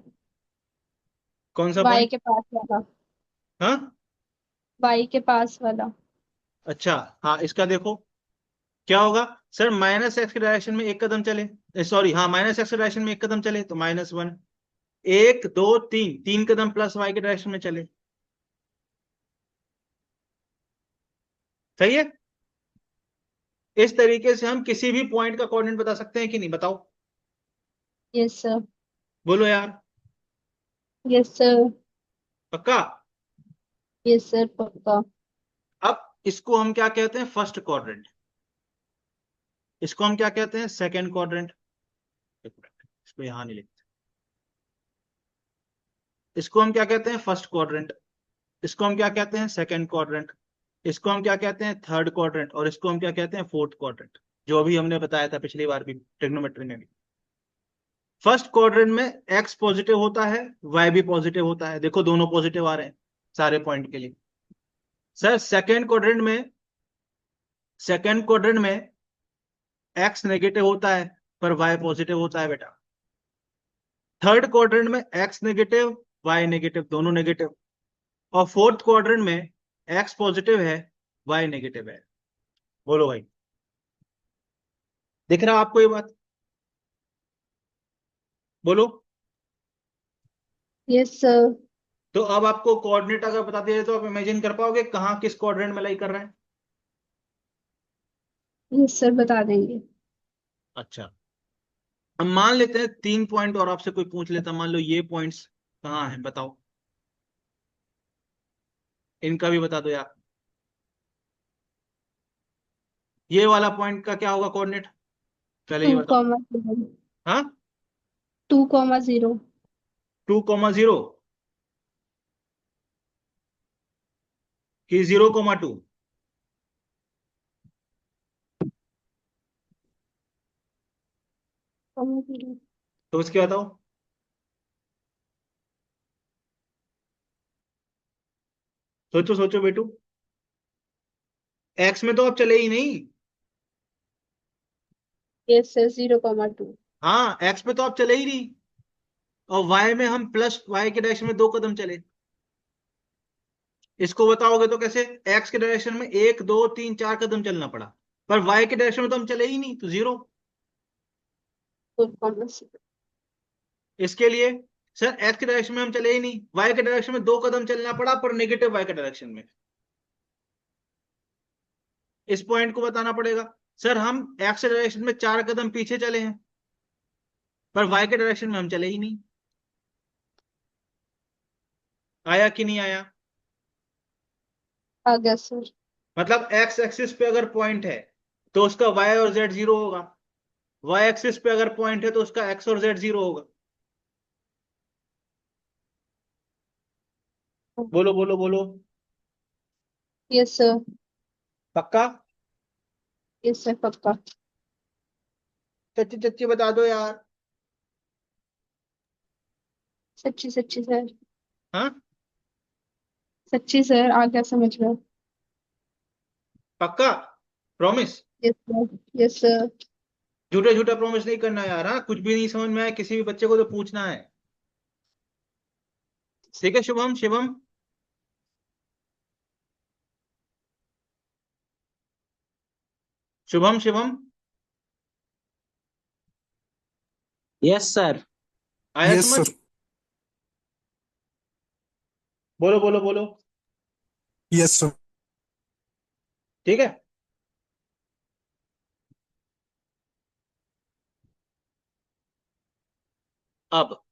कौन सा वाई पॉइंट। के पास वाला। हाँ, वाई के पास वाला। अच्छा, हाँ इसका देखो क्या होगा। सर माइनस एक्स के डायरेक्शन में 1 कदम चले, सॉरी हाँ, माइनस एक्स के डायरेक्शन में 1 कदम चले तो -1, 1 2 3, 3 कदम प्लस वाई के डायरेक्शन में चले। सही है। इस तरीके से हम किसी भी पॉइंट का कोऑर्डिनेट बता सकते हैं कि नहीं, बताओ। Yes sir. बोलो यार। Yes sir. पक्का। यस सर पक्का। अब इसको हम क्या कहते हैं, फर्स्ट क्वाड्रेंट। इसको हम क्या कहते हैं, सेकंड क्वाड्रेंट। इसको यहां नहीं लिखते। इसको हम क्या कहते हैं, फर्स्ट क्वाड्रेंट। इसको हम क्या कहते हैं, सेकंड क्वाड्रेंट। इसको हम क्या कहते हैं, थर्ड क्वाड्रेंट। और इसको हम क्या कहते हैं, फोर्थ क्वाड्रेंट, जो अभी हमने बताया था पिछली बार भी ट्रिग्नोमेट्री में भी। फर्स्ट क्वाड्रेंट में एक्स पॉजिटिव होता है, वाई भी पॉजिटिव होता है, देखो दोनों पॉजिटिव आ रहे हैं सारे पॉइंट के लिए। सर सेकंड क्वाड्रेंट में एक्स नेगेटिव होता है पर वाई पॉजिटिव होता है बेटा। थर्ड क्वाड्रेंट में एक्स नेगेटिव, वाई नेगेटिव, दोनों नेगेटिव। और फोर्थ क्वाड्रेंट में एक्स पॉजिटिव है, वाई नेगेटिव है। बोलो भाई, दिख रहा आपको ये बात। बोलो। Yes sir. तो अब आपको कोऑर्डिनेट अगर बता दिया जाए तो आप इमेजिन कर पाओगे कहाँ किस क्वाड्रेंट में लाई कर रहे हैं। यस सर बता देंगे। अच्छा, अब मान लेते हैं 3 पॉइंट और आपसे कोई पूछ लेता, मान लो ये पॉइंट्स कहाँ हैं बताओ, इनका भी बता दो यार। ये वाला पॉइंट का क्या होगा कोऑर्डिनेट, पहले ये 2, बताओ। 0। हाँ, 2, 0। 2,0 कि 0,2। तो उसके बताओ। सोचो सोचो बेटू, एक्स में तो आप चले ही नहीं। Yes sir 0, 2। हाँ, एक्स में तो आप चले ही नहीं, और वाई में हम प्लस वाई के डायरेक्शन में 2 कदम चले। इसको बताओगे तो कैसे, एक्स के डायरेक्शन में 1 2 3 4 कदम चलना पड़ा, पर वाई के डायरेक्शन में तो हम चले ही नहीं तो 0। 4,0। इसके लिए सर एक्स के डायरेक्शन में हम चले ही नहीं, वाई के डायरेक्शन में 2 कदम चलना पड़ा पर नेगेटिव वाई के डायरेक्शन में। इस पॉइंट को बताना पड़ेगा, सर हम एक्स के डायरेक्शन में 4 कदम पीछे चले हैं पर वाई के डायरेक्शन में हम चले ही नहीं। आया कि नहीं आया। आ गया सर। मतलब एक्स एक्सिस पे अगर पॉइंट है तो उसका वाई और जेड 0 होगा, वाई एक्सिस पे अगर पॉइंट है तो उसका एक्स और जेड 0 होगा। बोलो बोलो बोलो। Yes sir. पक्का। यस सर पक्का। चच्ची चच्ची बता दो यार। सच्ची सच्ची सर, हाँ, सच्ची सर, आ गया समझ में। पक्का? Promise? Yes sir, yes sir. झूठा झूठा प्रॉमिस नहीं करना यार। हाँ, कुछ भी नहीं समझ में आया किसी भी बच्चे को तो पूछना है। ठीक है शुभम, शिवम? शुभम, शिवम? Yes sir. आया यस समझ? सर। बोलो बोलो बोलो। Yes sir. ठीक है। अब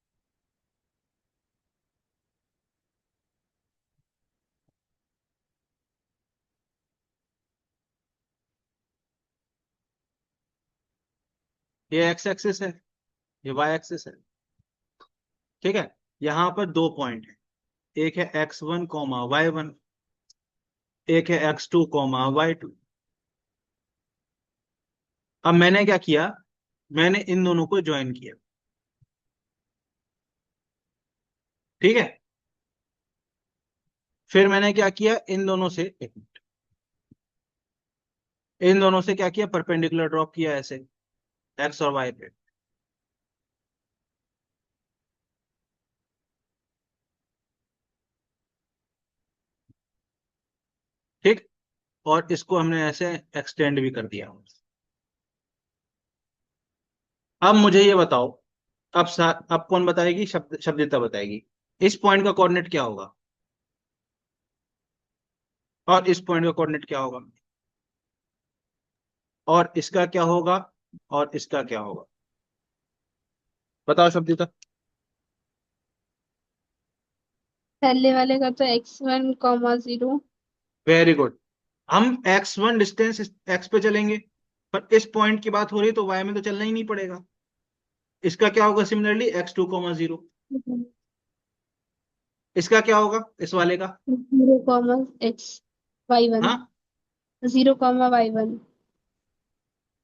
ये एक्स एक्सिस है, ये वाई एक्सिस है। ठीक है। यहां पर दो पॉइंट है, एक है x1 y1, एक है x2 y2। अब मैंने क्या किया, मैंने इन दोनों को ज्वाइन किया। ठीक है। फिर मैंने क्या किया, इन दोनों से, एक मिनट, इन दोनों से क्या किया, परपेंडिकुलर ड्रॉप किया ऐसे, एक्स और वाई पे। ठीक। और इसको हमने ऐसे एक्सटेंड भी कर दिया। अब मुझे ये बताओ, अब कौन बताएगी, शब्दिता बताएगी, इस पॉइंट का कोऑर्डिनेट क्या होगा और इस पॉइंट का कोऑर्डिनेट क्या होगा, और इसका क्या होगा और इसका क्या होगा। बताओ शब्दिता। पहले वाले का तो x1, 0। Very good. हम x1 डिस्टेंस x पे चलेंगे, पर इस पॉइंट की बात हो रही है तो y में तो चलना ही नहीं पड़ेगा। इसका क्या होगा, सिमिलरली x2, 0। इसका क्या होगा इस वाले का? 0, x y1। हाँ, 0, y1।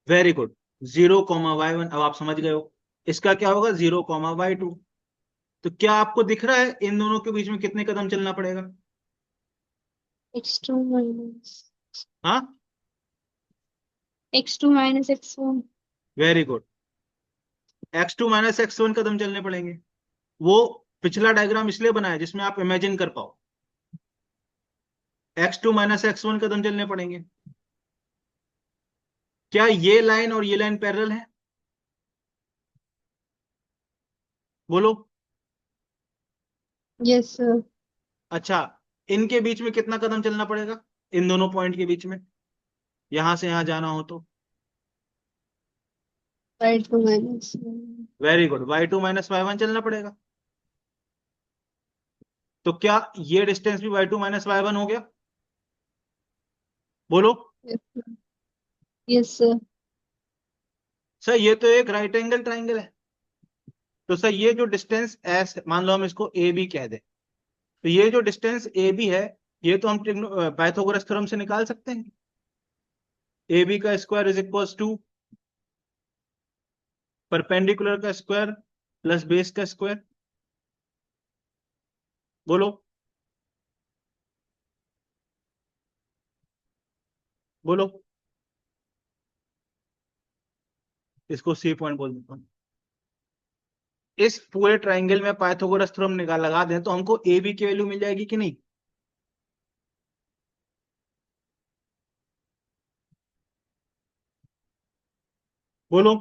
Very good. 0, y1। अब आप समझ गए हो। इसका क्या होगा, 0, y2। तो क्या आपको दिख रहा है इन दोनों के बीच में कितने कदम चलना पड़ेगा? x2 माइनस हाँ, x2 minus x1। Very good. x2 - x1 कदम चलने पड़ेंगे। वो पिछला डायग्राम इसलिए बनाया जिसमें आप इमेजिन कर पाओ। x2 - x1 कदम चलने पड़ेंगे। क्या ये लाइन और ये लाइन पैरेलल है? बोलो। Yes sir. अच्छा, इनके बीच में कितना कदम चलना पड़ेगा, इन दोनों पॉइंट के बीच में, यहां से यहां जाना हो तो? y2 minus. Very good, y2 - y1 चलना पड़ेगा। तो क्या ये डिस्टेंस भी y2 - y1 हो गया? बोलो। Yes sir. सर ये तो एक राइट एंगल ट्राइंगल है। तो सर ये जो डिस्टेंस एस, मान लो हम इसको ए बी कह दें, तो ये जो डिस्टेंस ए बी है, ये तो हम पाइथागोरस थ्योरम से निकाल सकते हैं। ए बी का square is equal to perpendicular का स्क्वायर प्लस बेस का स्क्वायर। बोलो बोलो। इसको सी पॉइंट बोल देता हूँ। इस पूरे ट्राइंगल में पाइथागोरस थ्योरम निकाल लगा दें तो हमको ए बी की वैल्यू मिल जाएगी कि नहीं? बोलो,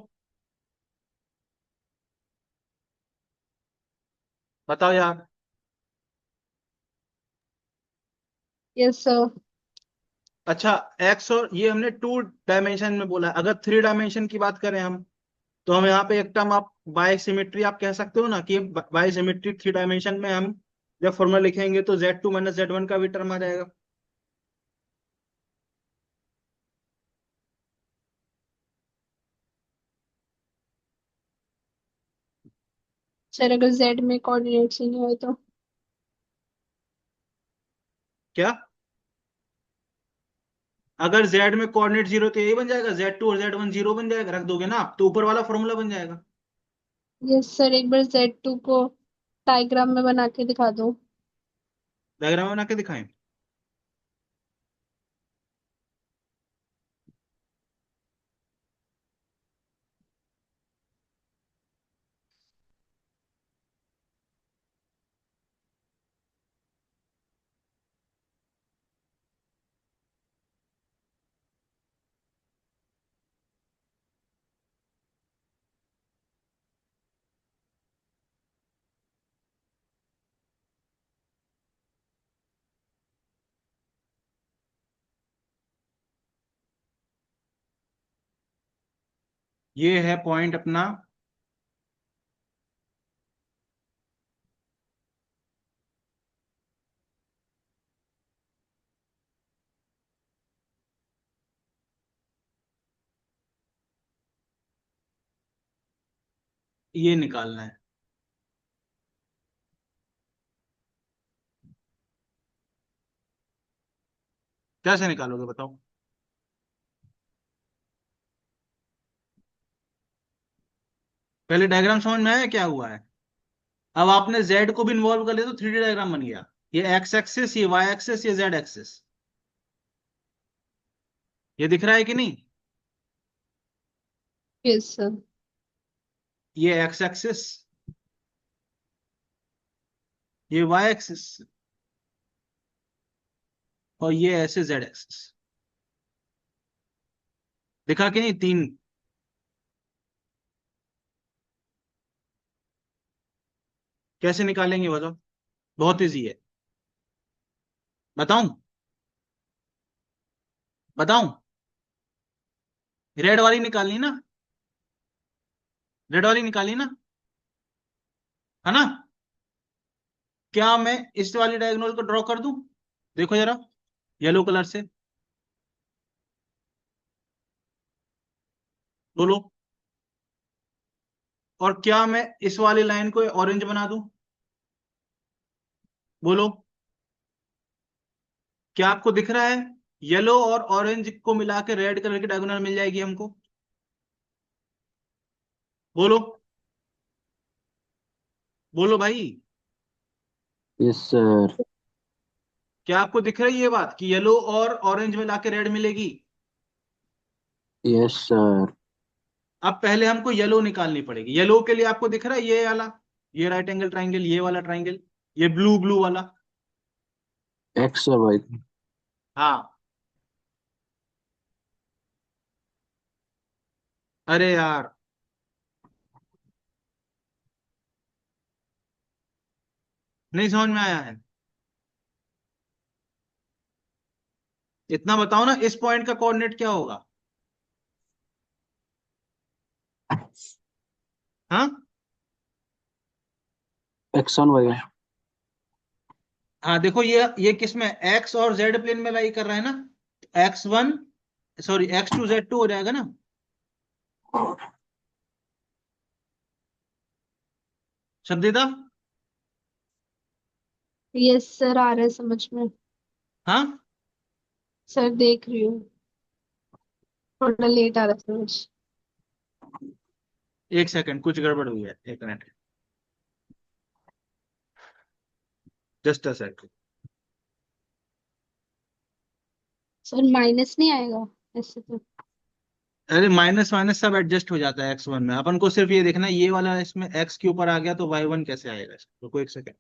बताओ यार। Yes sir. अच्छा, एक्स और ये हमने 2 डायमेंशन में बोला है। अगर 3 डायमेंशन की बात करें हम, तो हम यहाँ पे एक टर्म आप बाय सिमेट्री आप कह सकते हो ना, कि बाय सिमेट्री 3 डायमेंशन में हम जब फॉर्मूला लिखेंगे तो Z2 - Z1 का भी टर्म आ जाएगा। सर अगर z में कोऑर्डिनेट्स ही नहीं हो तो? क्या? अगर Z में कोऑर्डिनेट 0 तो यही बन जाएगा, Z2 और Z1 0 बन जाएगा, रख दोगे ना आप तो ऊपर वाला फॉर्मूला बन जाएगा। यस सर, एक बार z2 को डायग्राम में बना के दिखा दो। डायग्राम बना के दिखाएं? ये है पॉइंट अपना ये निकालना है। कैसे निकालोगे बताओ? पहले डायग्राम समझ में आया क्या हुआ है? अब आपने जेड को भी इन्वॉल्व कर लिया तो 3D डायग्राम बन गया। ये एक्स एक्सिस, ये वाई एक्सिस, ये जेड एक्सिस। ये दिख रहा है कि नहीं? Yes sir. ये एक्स एक्सिस, ये वाई एक्सिस, और ये ऐसे जेड एक्सिस। दिखा कि नहीं? तीन। कैसे निकालेंगे बताओ? बहुत इजी है। बताऊं? बताऊं? रेड वाली निकालनी ना? रेड वाली निकाली ना? है ना? क्या मैं इस वाली डायगोनल को ड्रॉ कर दूं? देखो जरा, येलो कलर से। बोलो। और क्या मैं इस वाली लाइन को ऑरेंज बना दूं? बोलो। क्या आपको दिख रहा है? येलो और ऑरेंज को मिला के रेड कलर की डायगोनल मिल जाएगी हमको। बोलो। बोलो भाई। Yes sir. क्या आपको दिख रही है ये बात कि येलो और ऑरेंज मिला के रेड मिलेगी? Yes sir. अब पहले हमको येलो निकालनी पड़ेगी। येलो के लिए आपको दिख रहा है ये वाला, ये राइट एंगल ट्राइंगल, ये वाला ट्राइंगल, ये ब्लू ब्लू वाला। एक्स और वाई। हाँ। अरे यार, नहीं समझ में आया है? इतना बताओ ना, इस पॉइंट का कोऑर्डिनेट क्या होगा? हाँ। X on Y. हाँ देखो, ये किस में, एक्स और जेड प्लेन में लाई कर रहा है ना? x1, सॉरी x2z2 हो जाएगा ना? शब्दिता? यस सर, आ रहा है समझ में। हाँ। सर देख रही हूँ, थोड़ा लेट आ रहा है समझ। एक सेकंड, कुछ गड़बड़ हुई है, एक minute, just a second. Sir minus नहीं आएगा ऐसे तो? अरे माइनस माइनस सब एडजस्ट हो जाता है x1 में। अपन को सिर्फ ये देखना है, ये वाला इसमें x के ऊपर आ गया तो y1 कैसे आएगा इसमें। रुको एक सेकंड,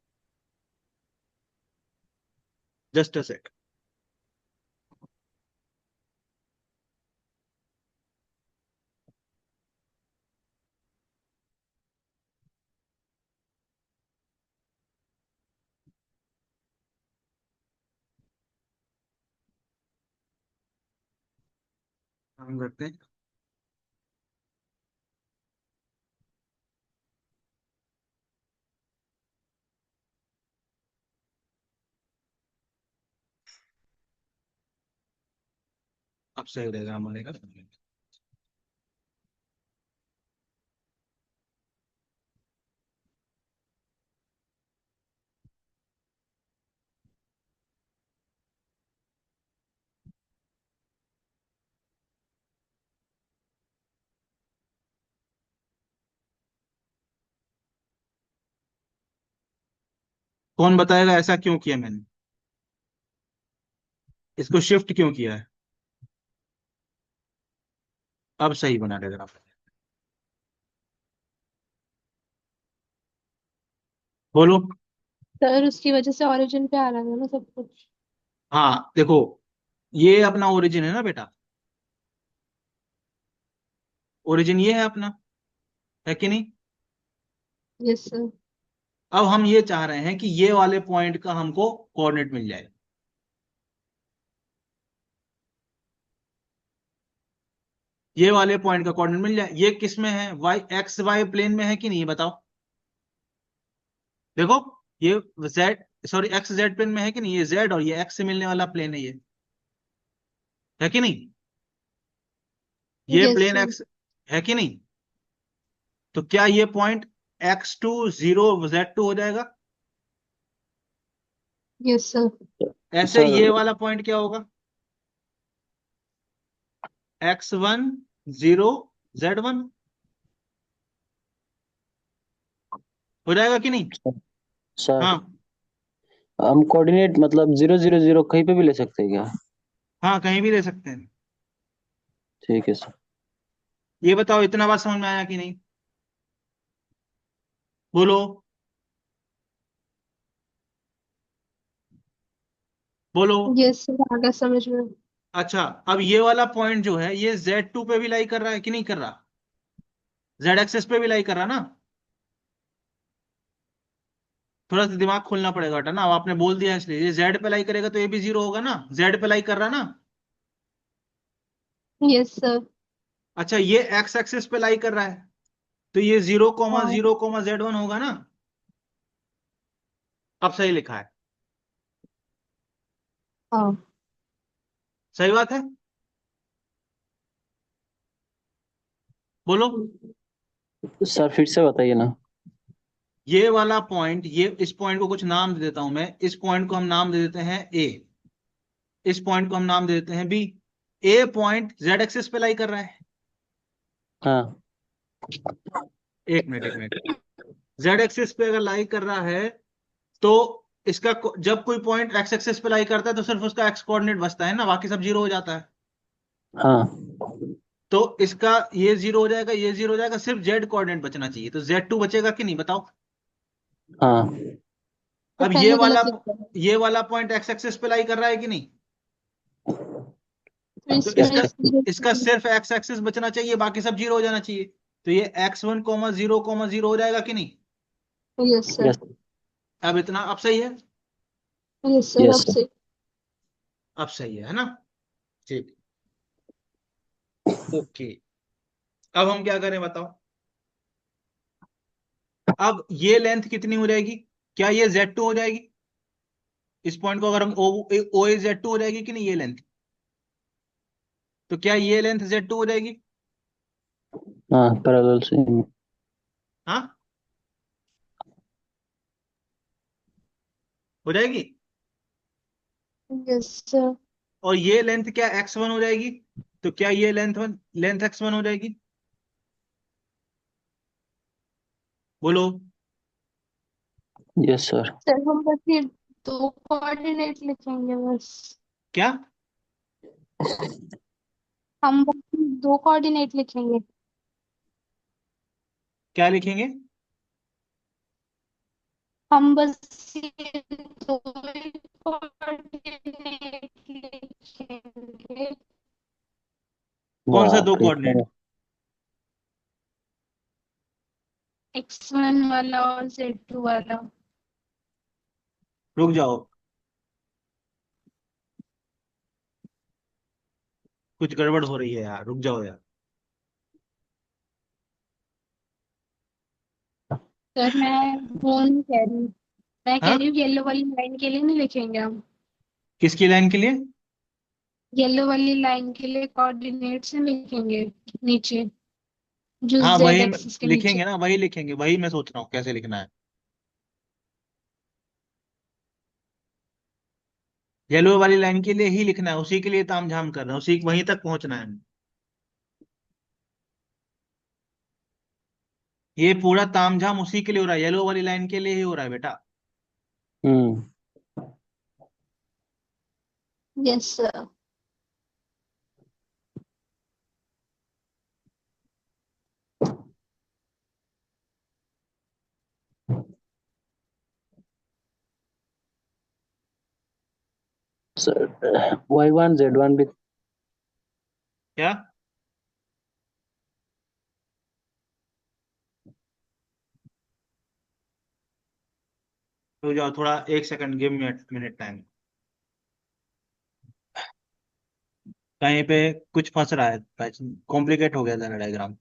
जस्ट अ सेकंड। काम करते हैं। अब सही रहेगा हमारे का। कौन बताएगा ऐसा क्यों किया मैंने, इसको शिफ्ट क्यों किया है? अब सही बना दे ग्राफ। बोलो। सर उसकी वजह से ओरिजिन पे आ रहा है ना सब कुछ। हाँ देखो, ये अपना ओरिजिन है ना बेटा, ओरिजिन ये है अपना, है कि नहीं? Yes sir. अब हम ये चाह रहे हैं कि ये वाले पॉइंट का हमको कोऑर्डिनेट मिल जाए। ये वाले पॉइंट का कोऑर्डिनेट मिल जाए, ये किस में है, वाई एक्स वाई प्लेन में है कि नहीं, ये बताओ। देखो, ये Z, sorry X Z plane में है कि नहीं, ये जेड और ये एक्स से मिलने वाला प्लेन है ये, है कि नहीं? ये यस प्लेन सर। एक्स है कि नहीं? तो क्या ये पॉइंट x2 0 z2 हो जाएगा? Yes sir. ऐसे सर ये वाला पॉइंट क्या होगा, x1 0 z1 हो जाएगा कि नहीं? सर हाँ। हम कोऑर्डिनेट मतलब 0 0 0 कहीं पे भी ले सकते हैं क्या? हाँ कहीं भी ले सकते हैं। ठीक है सर। ये बताओ इतना बात समझ में आया कि नहीं, बोलो। बोलो। यस सर आ गया समझ में। अच्छा, अब ये वाला पॉइंट जो है ये Z2 पे भी लाई कर रहा है कि नहीं कर रहा, जेड एक्सेस पे भी लाई कर रहा ना? थोड़ा सा दिमाग खोलना पड़ेगा बेटा ना, अब आपने बोल दिया इसलिए, ये जेड पे लाई करेगा तो ये भी 0 होगा ना, जेड पे लाई कर रहा ना। Yes sir. अच्छा, ये एक्स एक्सिस पे लाई कर रहा है, तो ये 0 हाँ 0 z1 होगा ना। अब सही लिखा है, हाँ। सही बात है, बोलो। सर फिर से बताइए ना। ये वाला पॉइंट, ये इस पॉइंट को कुछ नाम दे देता हूं मैं, इस पॉइंट को हम नाम दे देते हैं ए, इस पॉइंट को हम नाम दे देते हैं बी। ए पॉइंट जेड एक्सिस पे लाई कर रहा है, हाँ एक मिनट, जेड एक्सिस पे अगर लाई कर रहा है तो इसका जब कोई पॉइंट एक्स एक्सिस पे लाई करता है तो सिर्फ उसका एक्स कोऑर्डिनेट बचता है ना, बाकी सब 0 हो जाता है। हाँ तो इसका ये 0 हो जाएगा, ये 0 हो जाएगा, सिर्फ जेड कोऑर्डिनेट बचना चाहिए, तो Z2 बचेगा कि नहीं, बताओ। हाँ। तो अब पहले गलत लिख रहा है। ये वाला पॉइंट एक्स एक्सिस पे लाई कर रहा है कि नहीं, तो तो इसमें इसका जीरो। इसका सिर्फ एक्स एक्सिस बचना चाहिए, बाकी सब 0 हो जाना चाहिए, तो ये x1 0 0 हो जाएगा कि नहीं? Yes sir. यस। अब इतना, अब सही है, यस सर यस अब सर। से। अब सही है ना? ठीक, ओके। अब हम क्या करें बताओ, अब ये लेंथ कितनी हो जाएगी, क्या ये Z2 हो जाएगी? इस पॉइंट को अगर हम ओ ए Z2 हो जाएगी कि नहीं ये लेंथ, तो क्या ये लेंथ Z2 हो जाएगी? हाँ पैरेलल से। हाँ, हो जाएगी। Yes sir. और ये लेंथ क्या x1 हो जाएगी, तो क्या ये लेंथ x1 हो जाएगी, बोलो। Yes sir. सर हम बस ये दो कोऑर्डिनेट लिखेंगे बस। क्या? हम बस ये दो कोऑर्डिनेट लिखेंगे। क्या लिखेंगे? हम बस ये दो कोऑर्डिनेट लिखेंगे। कौन सा दो बाप रे कोऑर्डिनेट? x1 वाला और z2 वाला। रुक जाओ, कुछ गड़बड़ हो रही है यार, रुक जाओ यार। सर मैं वो नहीं कह रही, मैं कह हाँ, रही हूँ येलो वाली लाइन के लिए नहीं लिखेंगे हम। किसकी लाइन के लिए? येलो वाली लाइन के लिए कोऑर्डिनेट्स नहीं लिखेंगे नीचे, जो हाँ जेड वही एक्सिस के नीचे। लिखेंगे ना, वही लिखेंगे, वही मैं सोच रहा हूँ कैसे लिखना है। येलो वाली लाइन के लिए ही लिखना है, उसी के लिए तामझाम कर रहे हैं, उसी वहीं तक पहुंचना है। ये पूरा तामझाम उसी के लिए हो रहा है, येलो वाली लाइन के लिए ही हो रहा है बेटा। हम्म yes sir. Sir Y1 Z1 भी। क्या? तो जाओ, थोड़ा 1 second, give me minute time. कहीं पे कुछ फंस रहा है, कॉम्प्लिकेट हो गया था डायग्राम।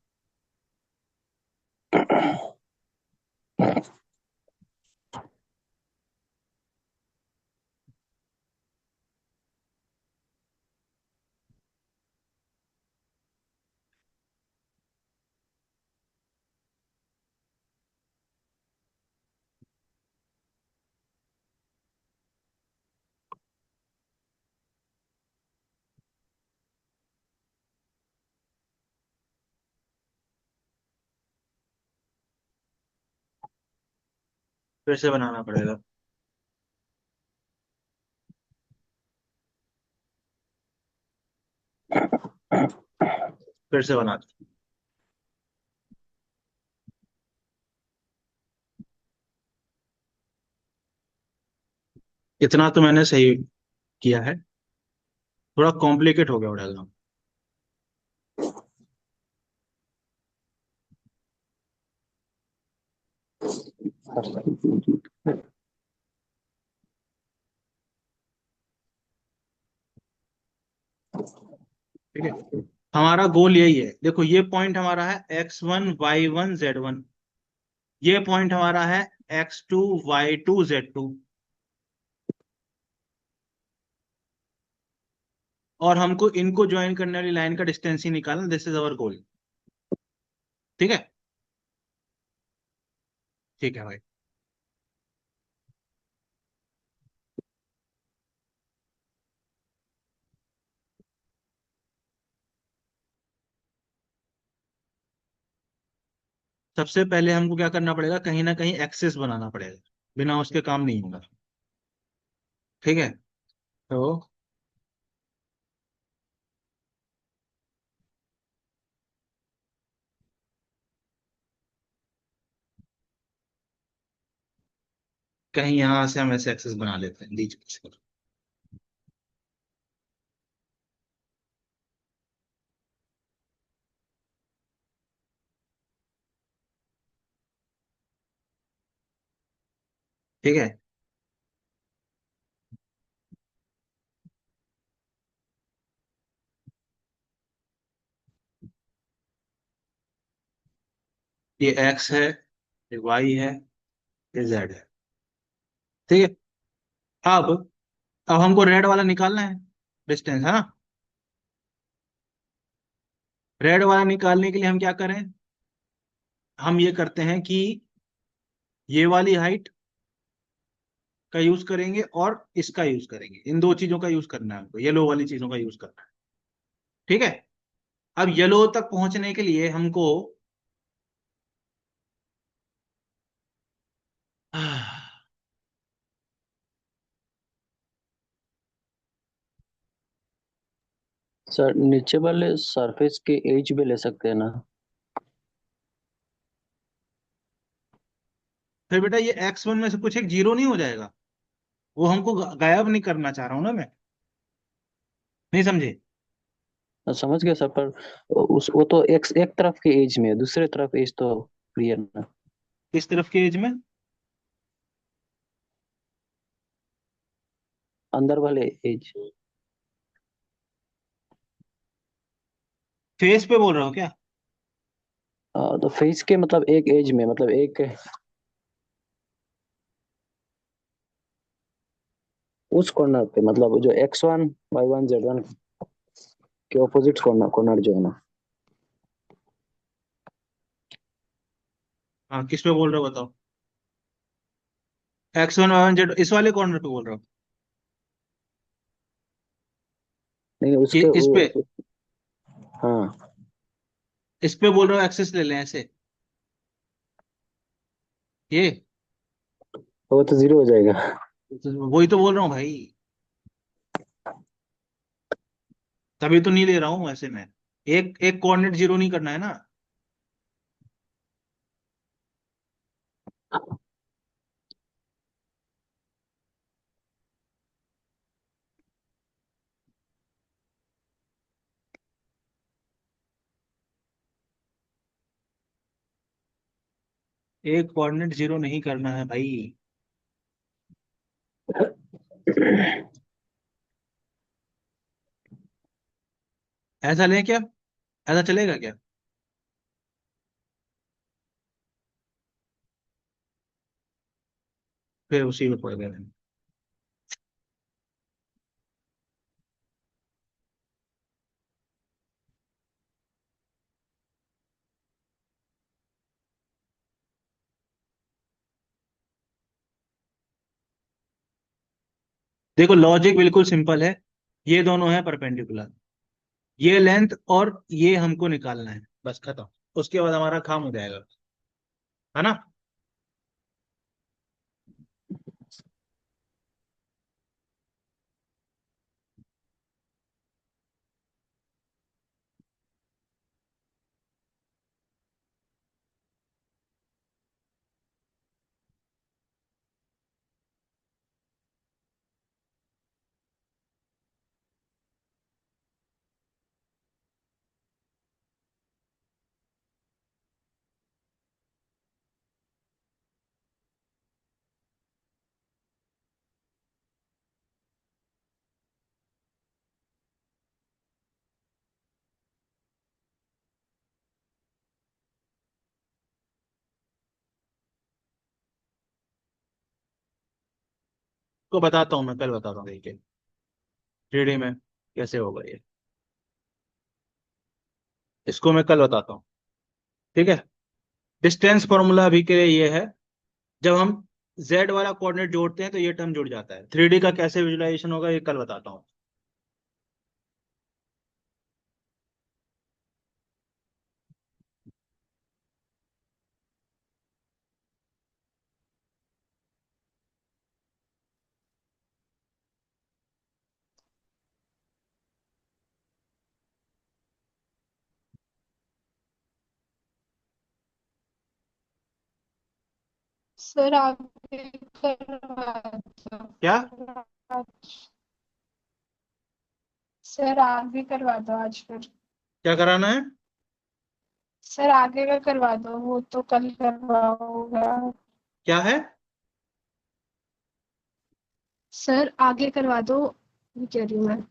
फिर से बनाना पड़ेगा। फिर से बना दो। इतना तो मैंने सही किया है, थोड़ा कॉम्प्लिकेट हो गया डायग्राम। ठीक है, हमारा गोल यही है। देखो, ये पॉइंट हमारा है X1 Y1 Z1, ये पॉइंट हमारा है X2 Y2 Z2, और हमको इनको ज्वाइन करने वाली लाइन का डिस्टेंस ही निकालना। दिस इज अवर गोल। ठीक है, ठीक है भाई। सबसे पहले हमको क्या करना पड़ेगा, कहीं ना कहीं एक्सेस बनाना पड़ेगा, बिना उसके काम नहीं होगा। ठीक है, तो कहीं यहां से हम ऐसे एक्सेस बना लेते हैं बीच बीच में। ठीक है, ये एक्स है, ये वाई है, ये जेड है। ठीक है, अब अब हमको रेड वाला निकालना है, डिस्टेंस, है ना। रेड वाला निकालने के लिए हम क्या करें, हम ये करते हैं कि ये वाली हाइट का यूज करेंगे और इसका यूज करेंगे। इन दो चीजों का यूज करना है हमको, येलो वाली चीजों का यूज करना है। ठीक है, अब येलो तक पहुंचने के लिए हमको सर नीचे वाले सरफेस के एज भी ले सकते हैं ना? फिर बेटा ये X1 में से कुछ एक जीरो नहीं हो जाएगा? वो हमको गायब नहीं करना चाह रहा हूं ना मैं, नहीं समझे? समझ गया सर, पर उस वो तो एक तरफ के एज में है, दूसरे तरफ एज तो क्लियर ना। किस तरफ के एज में? अंदर वाले एज। फेस पे बोल रहा हो क्या? तो फेस के मतलब एक एज में, मतलब एक उस कॉर्नर पे, मतलब जो X1 Y1 Z1 के ऑपोजिट कॉर्नर कॉर्नर जो है ना। हाँ, किस पे बोल रहे हो बताओ? X1 Y1 Z, इस वाले कॉर्नर पे बोल रहा हो नहीं कि उसके इस पे? हाँ। इस पे बोल रहे हो एक्सेस ले लें ऐसे, ये? वो तो जीरो हो जाएगा। तो वही तो बोल रहा हूँ भाई, तभी तो नहीं ले रहा हूँ ऐसे में। एक एक कोऑर्डिनेट जीरो नहीं करना है ना। एक कोऑर्डिनेट जीरो नहीं करना है भाई। ऐसा लें क्या? ऐसा चलेगा क्या? फिर उसी में पड़ गए। देखो लॉजिक बिल्कुल सिंपल है। ये दोनों है परपेंडिकुलर, ये लेंथ और ये हमको निकालना है, बस खत्म। उसके बाद हमारा काम हो जाएगा, है ना। को बताता हूँ, मैं कल बताता हूँ, देखिए 3D में कैसे होगा ये। इसको मैं कल बताता हूँ, ठीक है। डिस्टेंस फॉर्मूला अभी के लिए ये है, जब हम z वाला कोऑर्डिनेट जोड़ते हैं तो ये टर्म जुड़ जाता है। 3D का कैसे विजुलाइजेशन होगा ये कल बताता हूँ। सर आगे करवा क्या? दो आज। सर आगे करवा दो आज फिर। क्या कराना है? सर आगे का करवा दो, वो तो कल करवाओगा। क्या है? सर आगे करवा दो, ये कह रही हूँ मैं।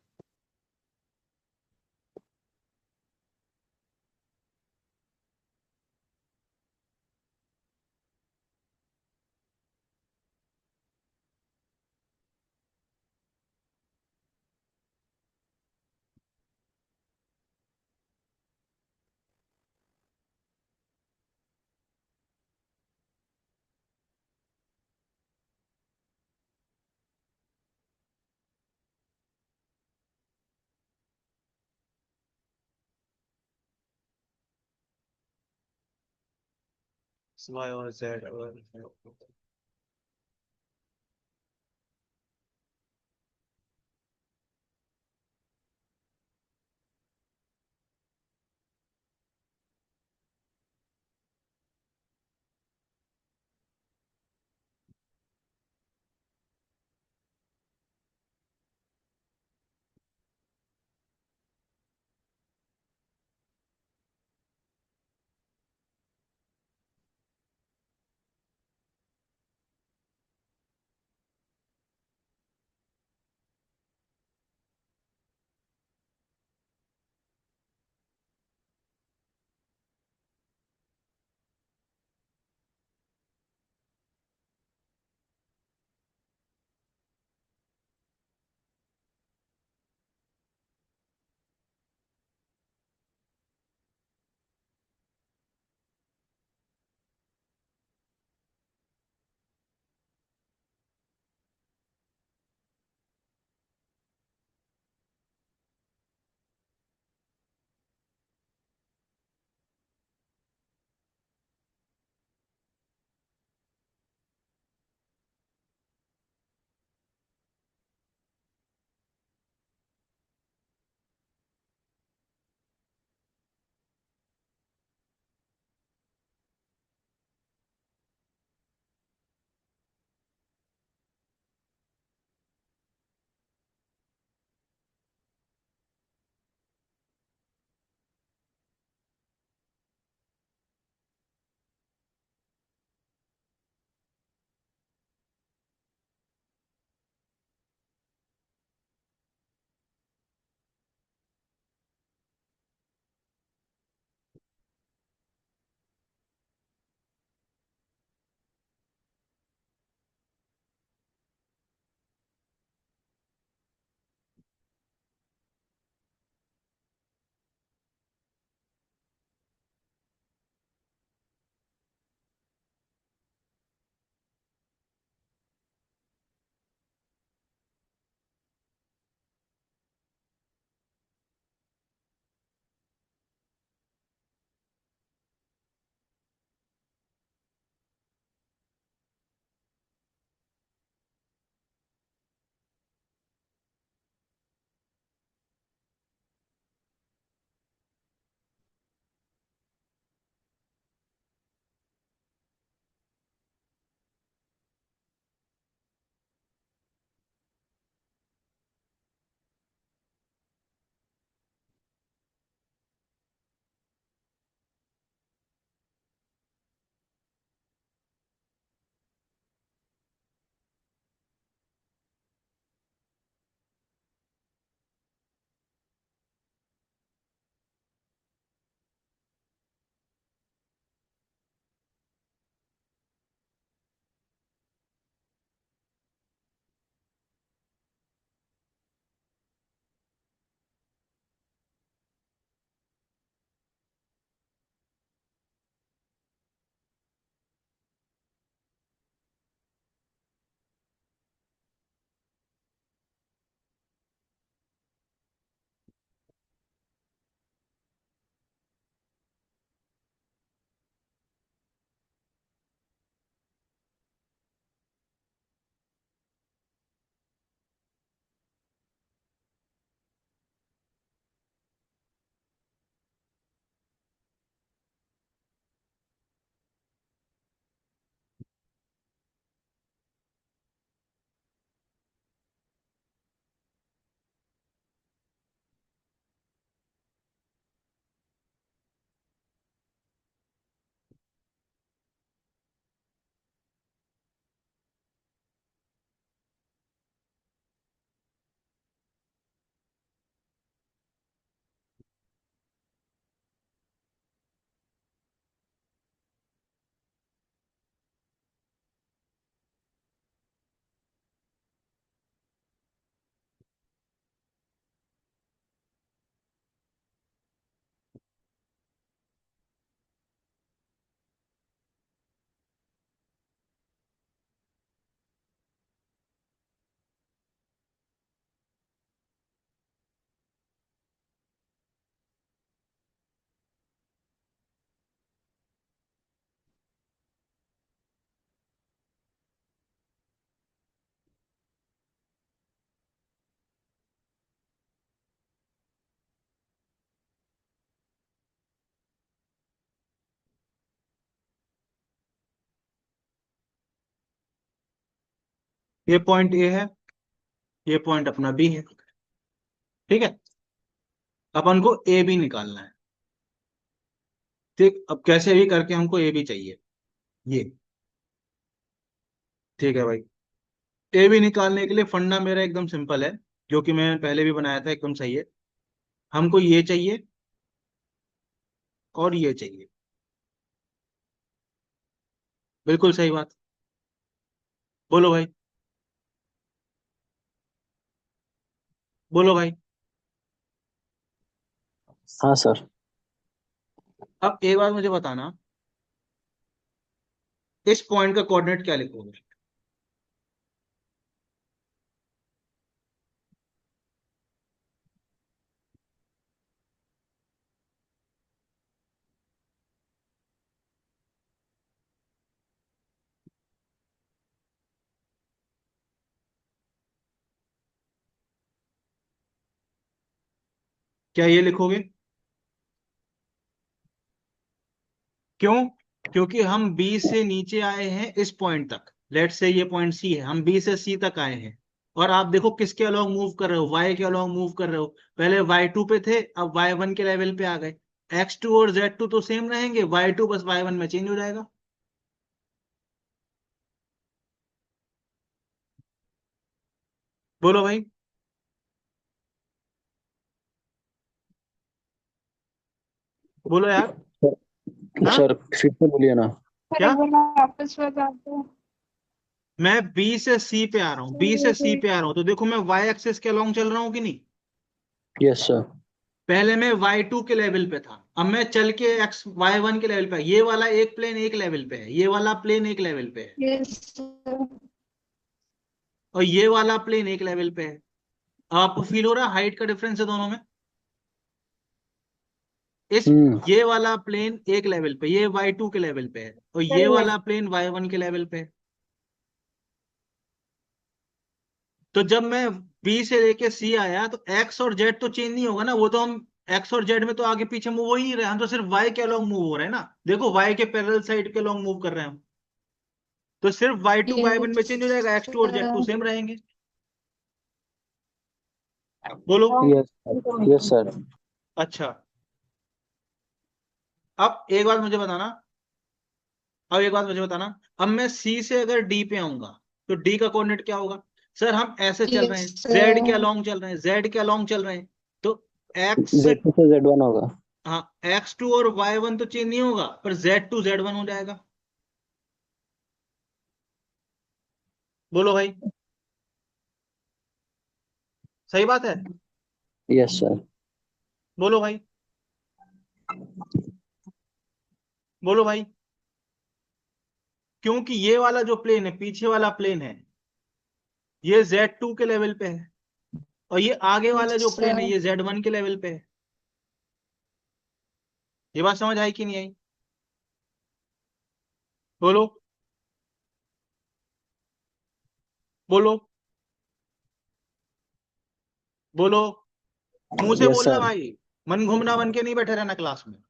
y और z और ये पॉइंट ए है, ये पॉइंट अपना बी है। ठीक है, अपन को ए बी निकालना है। ठीक, अब कैसे भी करके हमको ए बी चाहिए, ये। ठीक है भाई, ए बी निकालने के लिए फंडा मेरा एकदम सिंपल है, जो कि मैंने पहले भी बनाया था, एकदम सही है। हमको ये चाहिए और ये चाहिए, बिल्कुल सही बात। बोलो भाई, बोलो भाई। हाँ सर। अब एक बार मुझे बताना, इस पॉइंट का कोऑर्डिनेट क्या लिखोगे? क्या ये लिखोगे? क्यों? क्योंकि हम बी से नीचे आए हैं इस पॉइंट तक। लेट से ये पॉइंट सी है, हम बी से सी तक आए हैं। और आप देखो किसके अलोंग मूव कर रहे हो, वाई के अलोंग मूव कर रहे हो। पहले y2 पे थे, अब y1 के लेवल पे आ गए। x2 और z2 तो सेम रहेंगे, y2 बस y1 में चेंज हो जाएगा। बोलो भाई, बोलो यार। हाँ, सर फिर से बोलिए ना। क्या? एक बार वापस बताते हैं। मैं बी से सी पे आ रहा हूँ, बी से सी पे आ रहा हूँ, तो देखो मैं y एक्सिस के अलोंग चल रहा हूँ कि नहीं? Yes sir. पहले मैं y2 के लेवल पे था, अब मैं चल के y1 के लेवल पे। ये वाला एक प्लेन एक लेवल पे है, ये वाला प्लेन एक लेवल पे है, यस सर। और ये वाला प्लेन एक लेवल पे है। आपको फील हो रहा है हाइट का डिफरेंस है दोनों में? इस हम्म। ये वाला प्लेन एक लेवल पे, ये y2 के लेवल पे है, और ये वाला प्लेन y1 के लेवल पे है। तो जब मैं बी से लेके सी आया, तो एक्स और जेड तो चेंज नहीं होगा ना, वो तो हम एक्स और जेड में तो आगे पीछे मूव हो ही नहीं रहे, हम तो सिर्फ वाई के अलोंग मूव हो रहे हैं ना। देखो वाई के पैरेलल साइड के अलोंग मूव कर रहे हैं हम। तो सिर्फ y2 y1 में यस चेंज हो जाएगा, x2 और z2 सर। सेम रहेंगे। बोलो। Yes yes sir. अच्छा, अब एक बात मुझे बताना, अब एक बात मुझे बताना, अब मैं सी से अगर डी पे आऊंगा, तो डी का कोऑर्डिनेट क्या होगा? सर हम ऐसे चल रहे यस हैं, जेड के सर। अलोंग चल रहे हैं, जेड के अलोंग चल रहे हैं, तो एक्स, Z2 से Z1 होगा। हाँ, x2 और y1 तो चेंज नहीं होगा, पर z2 z1 हो जाएगा। बोलो भाई, सही बात है? Yes sir. बोलो भाई, बोलो भाई। क्योंकि ये वाला जो प्लेन है, पीछे वाला प्लेन है, ये z2 के लेवल पे है, और ये आगे वाला यस जो प्लेन है, सर। ये z1 के लेवल पे है। ये बात समझ आई कि नहीं आई? बोलो, बोलो, बोलो। मुंह से यस बोलना सर। भाई, मन घूमना बन के नहीं बैठे रहना क्लास में।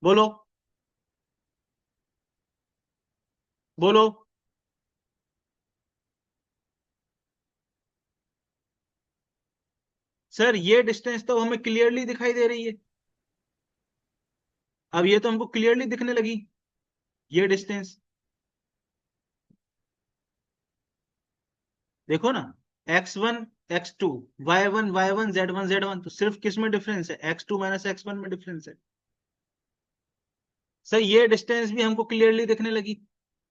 बोलो, बोलो। सर ये डिस्टेंस तो हमें क्लियरली दिखाई दे रही है, अब ये तो हमको क्लियरली दिखने लगी, ये डिस्टेंस। देखो ना, x1 x2, y1 y1, z1 z1, तो सिर्फ किस में डिफरेंस है? x2 माइनस x1 में डिफरेंस है। सर ये डिस्टेंस भी हमको क्लियरली दिखने लगी।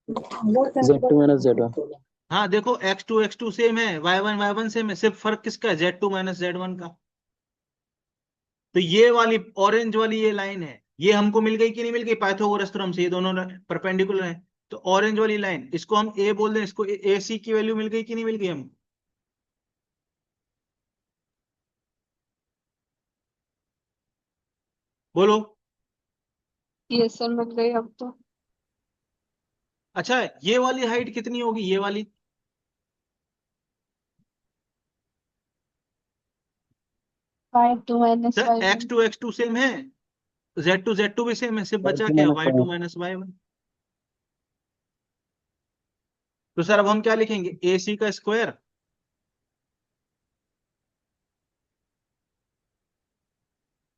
Z2 minus Z1। हाँ देखो, x2 सेम है, y1 सेम है, सिर्फ फर्क किसका है? z2 माइनस z1 का। तो ये वाली ऑरेंज वाली ये लाइन है, ये हमको मिल गई कि नहीं मिल गई? पाइथागोरस थ्योरम से ये दोनों परपेंडिकुलर हैं। तो ऑरेंज वाली लाइन, इसको हम ए बोल दें, इसको ए सी की वैल्यू मिल गई कि नहीं मिल गई हम? बोलो। यस सर, मिल गई अब तो। अच्छा, ये वाली हाइट कितनी होगी, ये वाली? 5 2 माइनस सर 5 1। x2 सेम है, z2 भी सेम है, सिर्फ बचा Z2 क्या? Minus y2 minus y1। तो सर अब हम क्या लिखेंगे, ए सी का स्क्वायर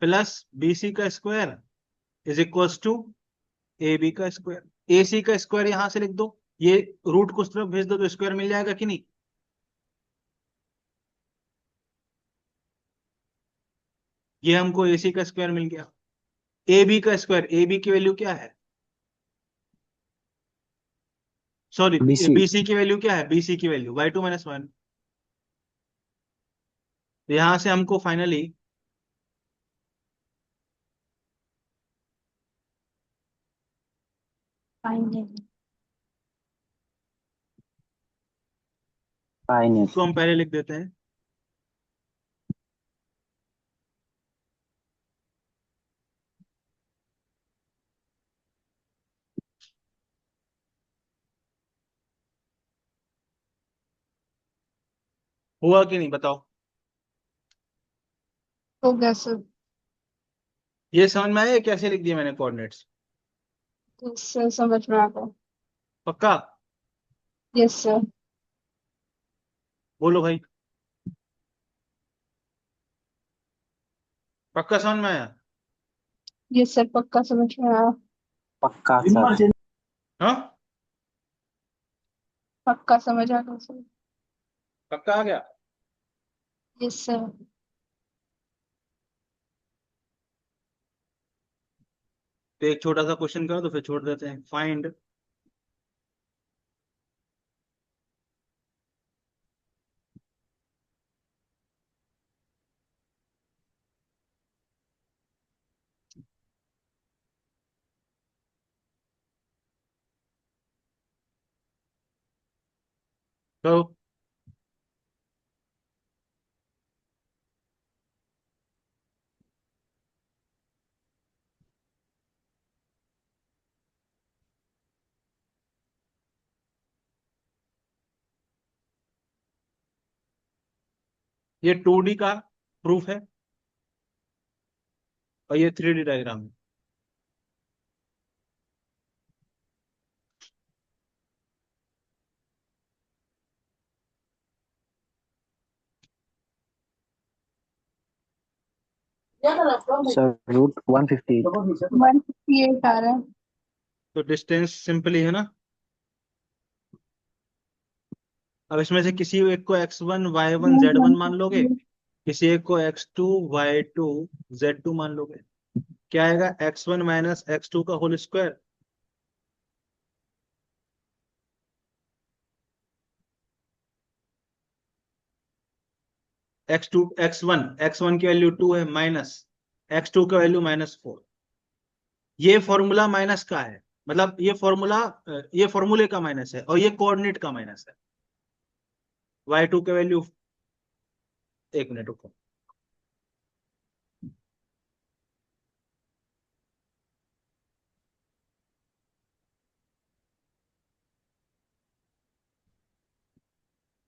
प्लस बी सी का square is equal to A B का स्क्वायर। ए सी का स्क्वायर यहां से लिख दो, ये रूट को उस तरफ भेज दो तो स्क्वायर मिल जाएगा कि नहीं। ये हमको ए सी का स्क्वायर मिल गया। ए बी का स्क्वायर, ए बी की वैल्यू क्या है, सॉरी BC बी सी की वैल्यू क्या है, बी सी की वैल्यू y2 माइनस वन। यहां से हमको फाइनली फाइनल फाइनल इसको हम पहले लिख देते हैं, हुआ कि नहीं बताओ। हो गया सर। ये समझ में आया कैसे लिख दिया मैंने कोऑर्डिनेट्स, यस सर, समझ में आ गया। पक्का। Yes sir. बोलो भाई, पक्का समझ में आया। यस सर, पक्का समझ में आया। पक्का सर। हाँ पक्का समझ आ गया सर। पक्का आ गया। Yes sir. तो एक छोटा सा क्वेश्चन करो तो फिर छोड़ देते हैं। फाइंड करो। ये 2D का प्रूफ है और ये 3D डायग्राम है। सर रूट 158 158 आ रहा है। तो डिस्टेंस सिंपली है ना। अब इसमें से किसी एक को x1 y1 z1 मान लोगे, किसी एक को x2 y2 z2 मान लोगे। क्या आएगा, x1 माइनस x2 का होल स्क्वायर x2 x1 की वैल्यू 2 है माइनस x2 का वैल्यू -4। ये फॉर्मूला माइनस का है, मतलब ये फॉर्मूला, ये फॉर्मूले का माइनस है और ये कोऑर्डिनेट का माइनस है। y2 का वैल्यू, एक मिनट रुको,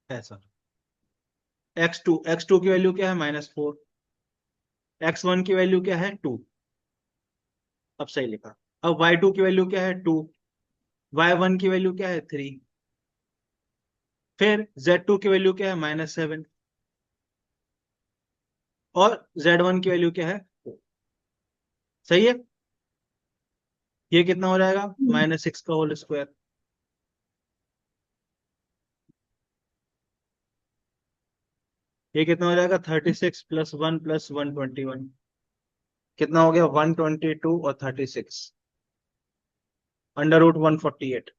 ऐसा x2 की वैल्यू क्या है -4, x1 की वैल्यू क्या है 2, अब सही लिखा। अब y2 की वैल्यू क्या है 2, y1 की वैल्यू क्या है 3, फिर z2 की वैल्यू क्या है -7 और z1 की वैल्यू क्या है 4। सही है। ये कितना हो जाएगा, -6 का होल स्क्वायर। ये कितना हो जाएगा, 36 प्लस 1 प्लस 121, कितना हो गया 122 और 36 √148।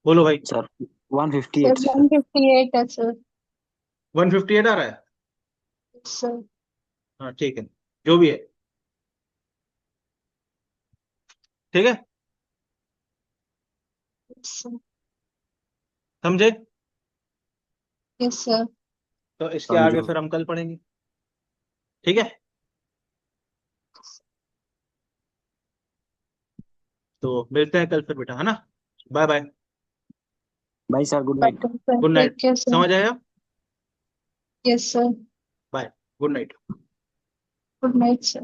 बोलो भाई, सर सर 158 सर। 158 है सर। 158 आ रहा है। सर हाँ ठीक है, जो भी है ठीक है, सर। समझे। Yes sir. तो इसके आगे समझो। फिर हम कल पढ़ेंगे, ठीक है। तो मिलते हैं कल फिर बेटा, है ना। Bye bye. Bye sir, good night. Good take night. Care sir. समझ आया। Yes sir. Bye. Good night. Good night sir.